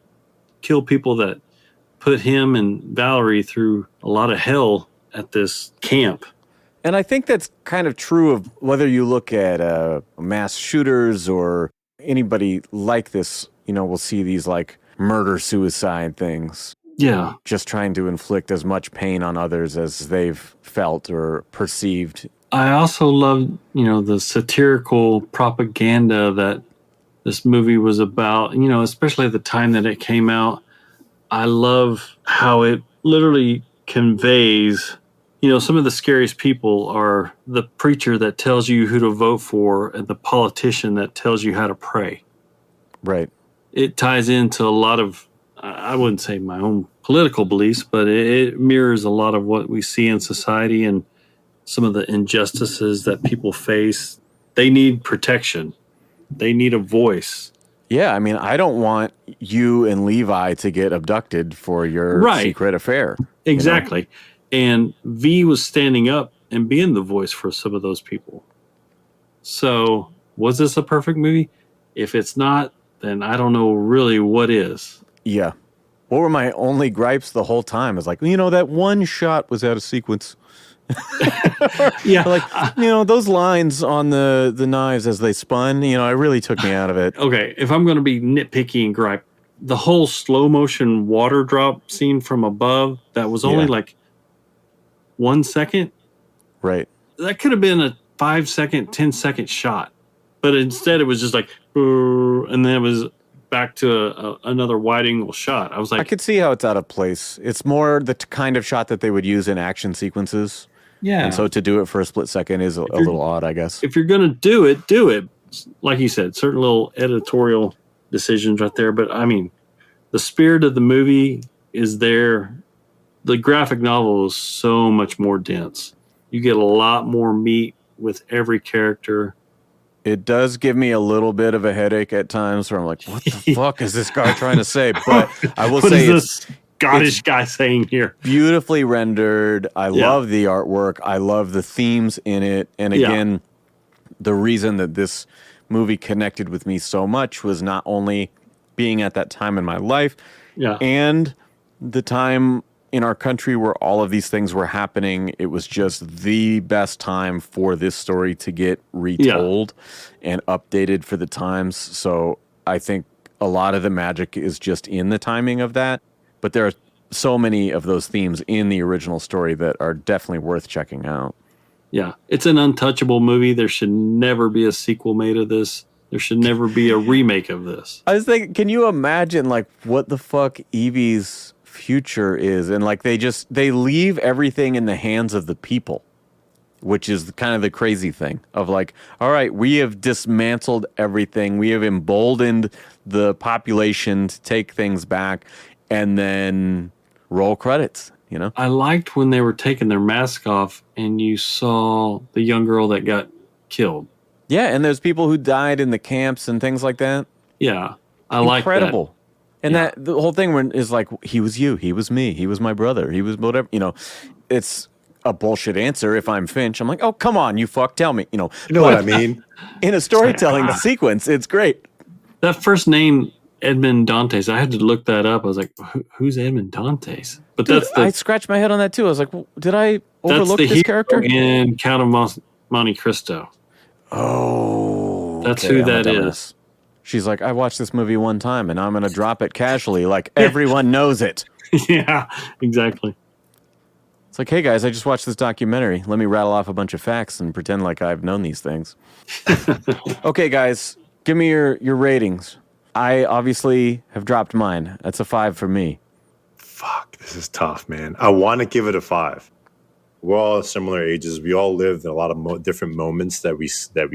kill people that put him and Valerie through a lot of hell at this camp.
And I think that's kind of true of whether you look at mass shooters or anybody like this. You know, we'll see these like murder-suicide things.
Yeah.
Just trying to inflict as much pain on others as they've felt or perceived.
I also love, you know, the satirical propaganda that this movie was about, you know, especially at the time that it came out. I love how it literally conveys, you know, some of the scariest people are the preacher that tells you who to vote for and the politician that tells you how to pray.
Right.
It ties into a lot of, I wouldn't say my own political beliefs, but it mirrors a lot of what we see in society and some of the injustices that people face. They need protection. They need a voice.
Yeah, I mean, I don't want you and Levi to get abducted for your secret affair.
Exactly. And V was standing up and being the voice for some of those people. So, was this a perfect movie? If it's not, then I don't know really what is.
Yeah. What were my only gripes the whole time? Is like, that one shot was out of sequence.
Yeah.
Like, those lines on the knives as they spun, it really took me out of it.
Okay, if I'm going to be nitpicky and gripe, the whole slow motion water drop scene from above, that was only like 1 second.
Right.
That could have been a 5 second, 10-second shot. But instead it was just like, and then it was back to another wide angle shot. I was like,
I could see how it's out of place. It's more the kind of shot that they would use in action sequences.
Yeah.
And so to do it for a split second is a little odd, I guess.
If you're going to do it, do it. Like you said, certain little editorial decisions right there. But I mean, the spirit of the movie is there. The graphic novel is so much more dense. You get a lot more meat with every character.
It does give me a little bit of a headache at times where I'm like, what the fuck is this guy trying to say? But I will say
this Scottish guy saying here?
Beautifully rendered. I love the artwork. I love the themes in it. And again, the reason that this movie connected with me so much was not only being at that time in my life and the time in our country where all of these things were happening. It was just the best time for this story to get retold and updated for the times. So I think a lot of the magic is just in the timing of that. But there are so many of those themes in the original story that are definitely worth checking out.
Yeah, it's an untouchable movie. There should never be a sequel made of this. There should never be a remake of this.
I was thinking, can you imagine like what the fuck Evie's future is? And like they leave everything in the hands of the people, which is kind of the crazy thing of like, all right, we have dismantled everything. We have emboldened the population to take things back and then roll credits.
I liked when they were taking their mask off and you saw the young girl that got killed.
Yeah, and there's people who died in the camps and things like that.
Yeah, I like that.
Incredible. And that the whole thing is like, he was you, he was me, he was my brother, he was whatever. It's a bullshit answer if I'm Finch. I'm like, oh, come on, you fuck, tell me. You know
what I mean?
In a storytelling sequence, it's great.
That first name, Edmond Dantes, I had to look that up. I was like, who's Edmond Dantes? But
Dude, I scratched my head on that too. I was like, well, did I overlook this character?
In Count of Monte Cristo.
Oh.
That's who that is.
She's like, I watched this movie one time and I'm going to drop it casually. Like everyone knows it.
Yeah, exactly.
It's like, hey guys, I just watched this documentary. Let me rattle off a bunch of facts and pretend like I've known these things. Okay, guys, give me your ratings. I obviously have dropped mine. That's a 5 for me.
Fuck, this is tough, man. I want to give it a 5. We're all similar ages. We all lived in a lot of different moments that we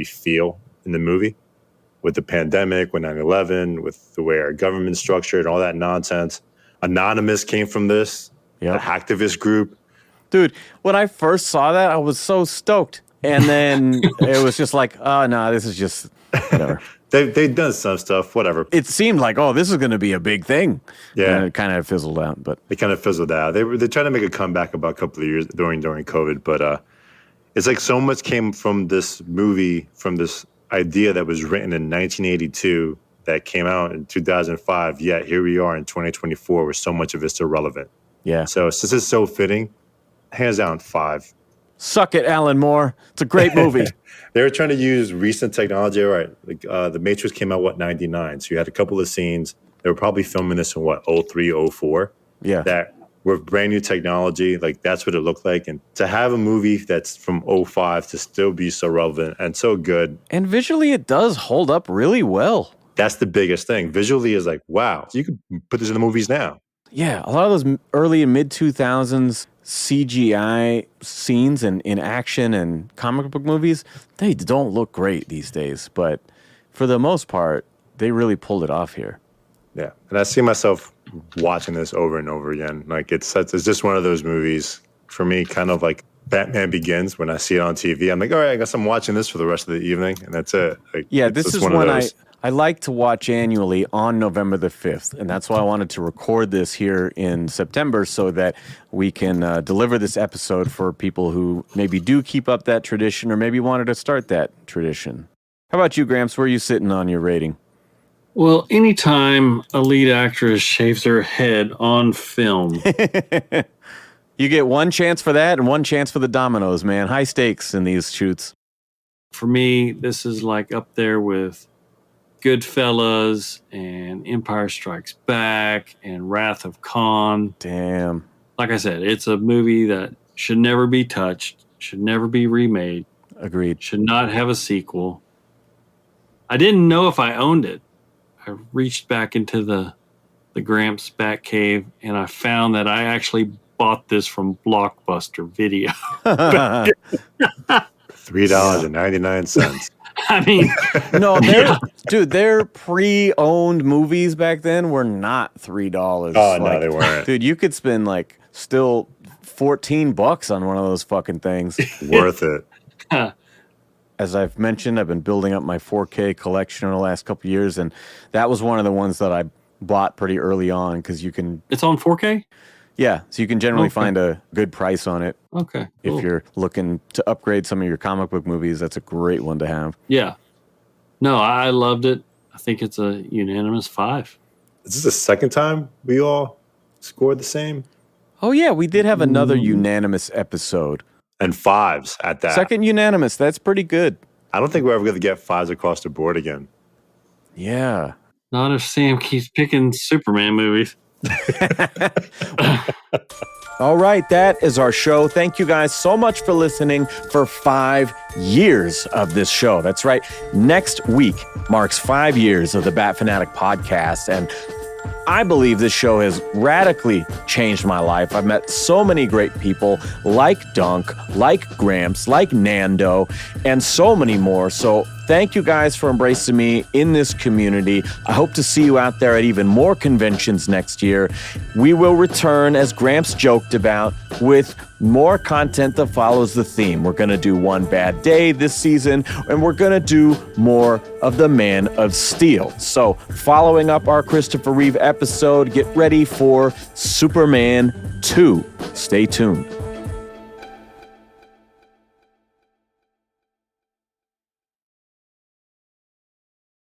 feel in the movie. With the pandemic, with 9/11, with the way our government's structured, all that nonsense. Anonymous came from this, the hacktivist group.
Dude, when I first saw that, I was so stoked. And then it was just like, oh, no, this is just whatever.
They've done some stuff, whatever.
It seemed like, oh, this is going to be a big thing.
Yeah.
And it kind of fizzled out. But
it kind of fizzled out. They tried to make a comeback about a couple of years during COVID. But it's like so much came from this movie, from this idea that was written in 1982 that came out in 2005. Yet here we are in 2024 where so much of it's still relevant.
Yeah.
So this is so fitting. Hands down 5.
Suck it, Alan Moore. It's a great movie.
They were trying to use recent technology. All right. Like, the Matrix came out, 99? So you had a couple of scenes. They were probably filming this in 03, 04?
Yeah.
That were brand new technology. Like, that's what it looked like. And to have a movie that's from 05 to still be so relevant and so good.
And visually, it does hold up really well.
That's the biggest thing. Visually is like, wow. You could put this in the movies now.
Yeah. A lot of those early and mid-2000s CGI scenes in action and comic book movies, they don't look great these days. But for the most part, they really pulled it off here.
Yeah. And I see myself watching this over and over again. Like it's just one of those movies for me, kind of like Batman Begins. When I see it on TV, I'm like, all right, I guess I'm watching this for the rest of the evening, and that's it. Like,
yeah, this is one I like to watch annually on November the 5th, and that's why I wanted to record this here in September so that we can deliver this episode for people who maybe do keep up that tradition or maybe wanted to start that tradition. How about you, Gramps? Where are you sitting on your rating?
Well, anytime a lead actress shaves her head on film.
You get one chance for that and one chance for the dominoes, man. High stakes in these shoots.
For me, this is like up there with Goodfellas and Empire Strikes Back and Wrath of Khan.
Damn.
Like I said, it's a movie that should never be touched, should never be remade.
Agreed.
Should not have a sequel. I didn't know if I owned it. I reached back into the Gramps back cave and I found that I actually bought this from Blockbuster Video.
$3.99.
I mean,
no, their pre-owned movies back then were not $3.
Oh, no, they weren't.
Dude, you could spend like still $14 on one of those fucking things.
Worth it.
As I've mentioned, I've been building up my 4K collection in the last couple of years, and that was one of the ones that I bought pretty early on because you can.
It's on 4K?
Yeah, so you can generally find a good price on it.
Okay.
Cool. If you're looking to upgrade some of your comic book movies, that's a great one to have.
Yeah. No, I loved it. I think it's a unanimous 5.
Is this the second time we all scored the same?
Oh, yeah, we did have another unanimous episode.
And 5s at that.
Second unanimous. That's pretty good.
I don't think we're ever going to get 5s across the board again.
Yeah.
Not if Sam keeps picking Superman movies.
All right, that is our show. Thank you guys so much for listening for 5 years of this show. That's right. Next week marks 5 years of the Bat Fanatic podcast, and I believe this show has radically changed my life. I've met so many great people like Dunk, like Gramps, like Nando, and so many more. So thank you guys for embracing me in this community. I hope to see you out there at even more conventions next year. We will return, as Gramps joked about, with more content that follows the theme. We're going to do One Bad Day this season, and we're going to do more of the Man of Steel. So following up our Christopher Reeve episode, get ready for Superman 2. Stay tuned.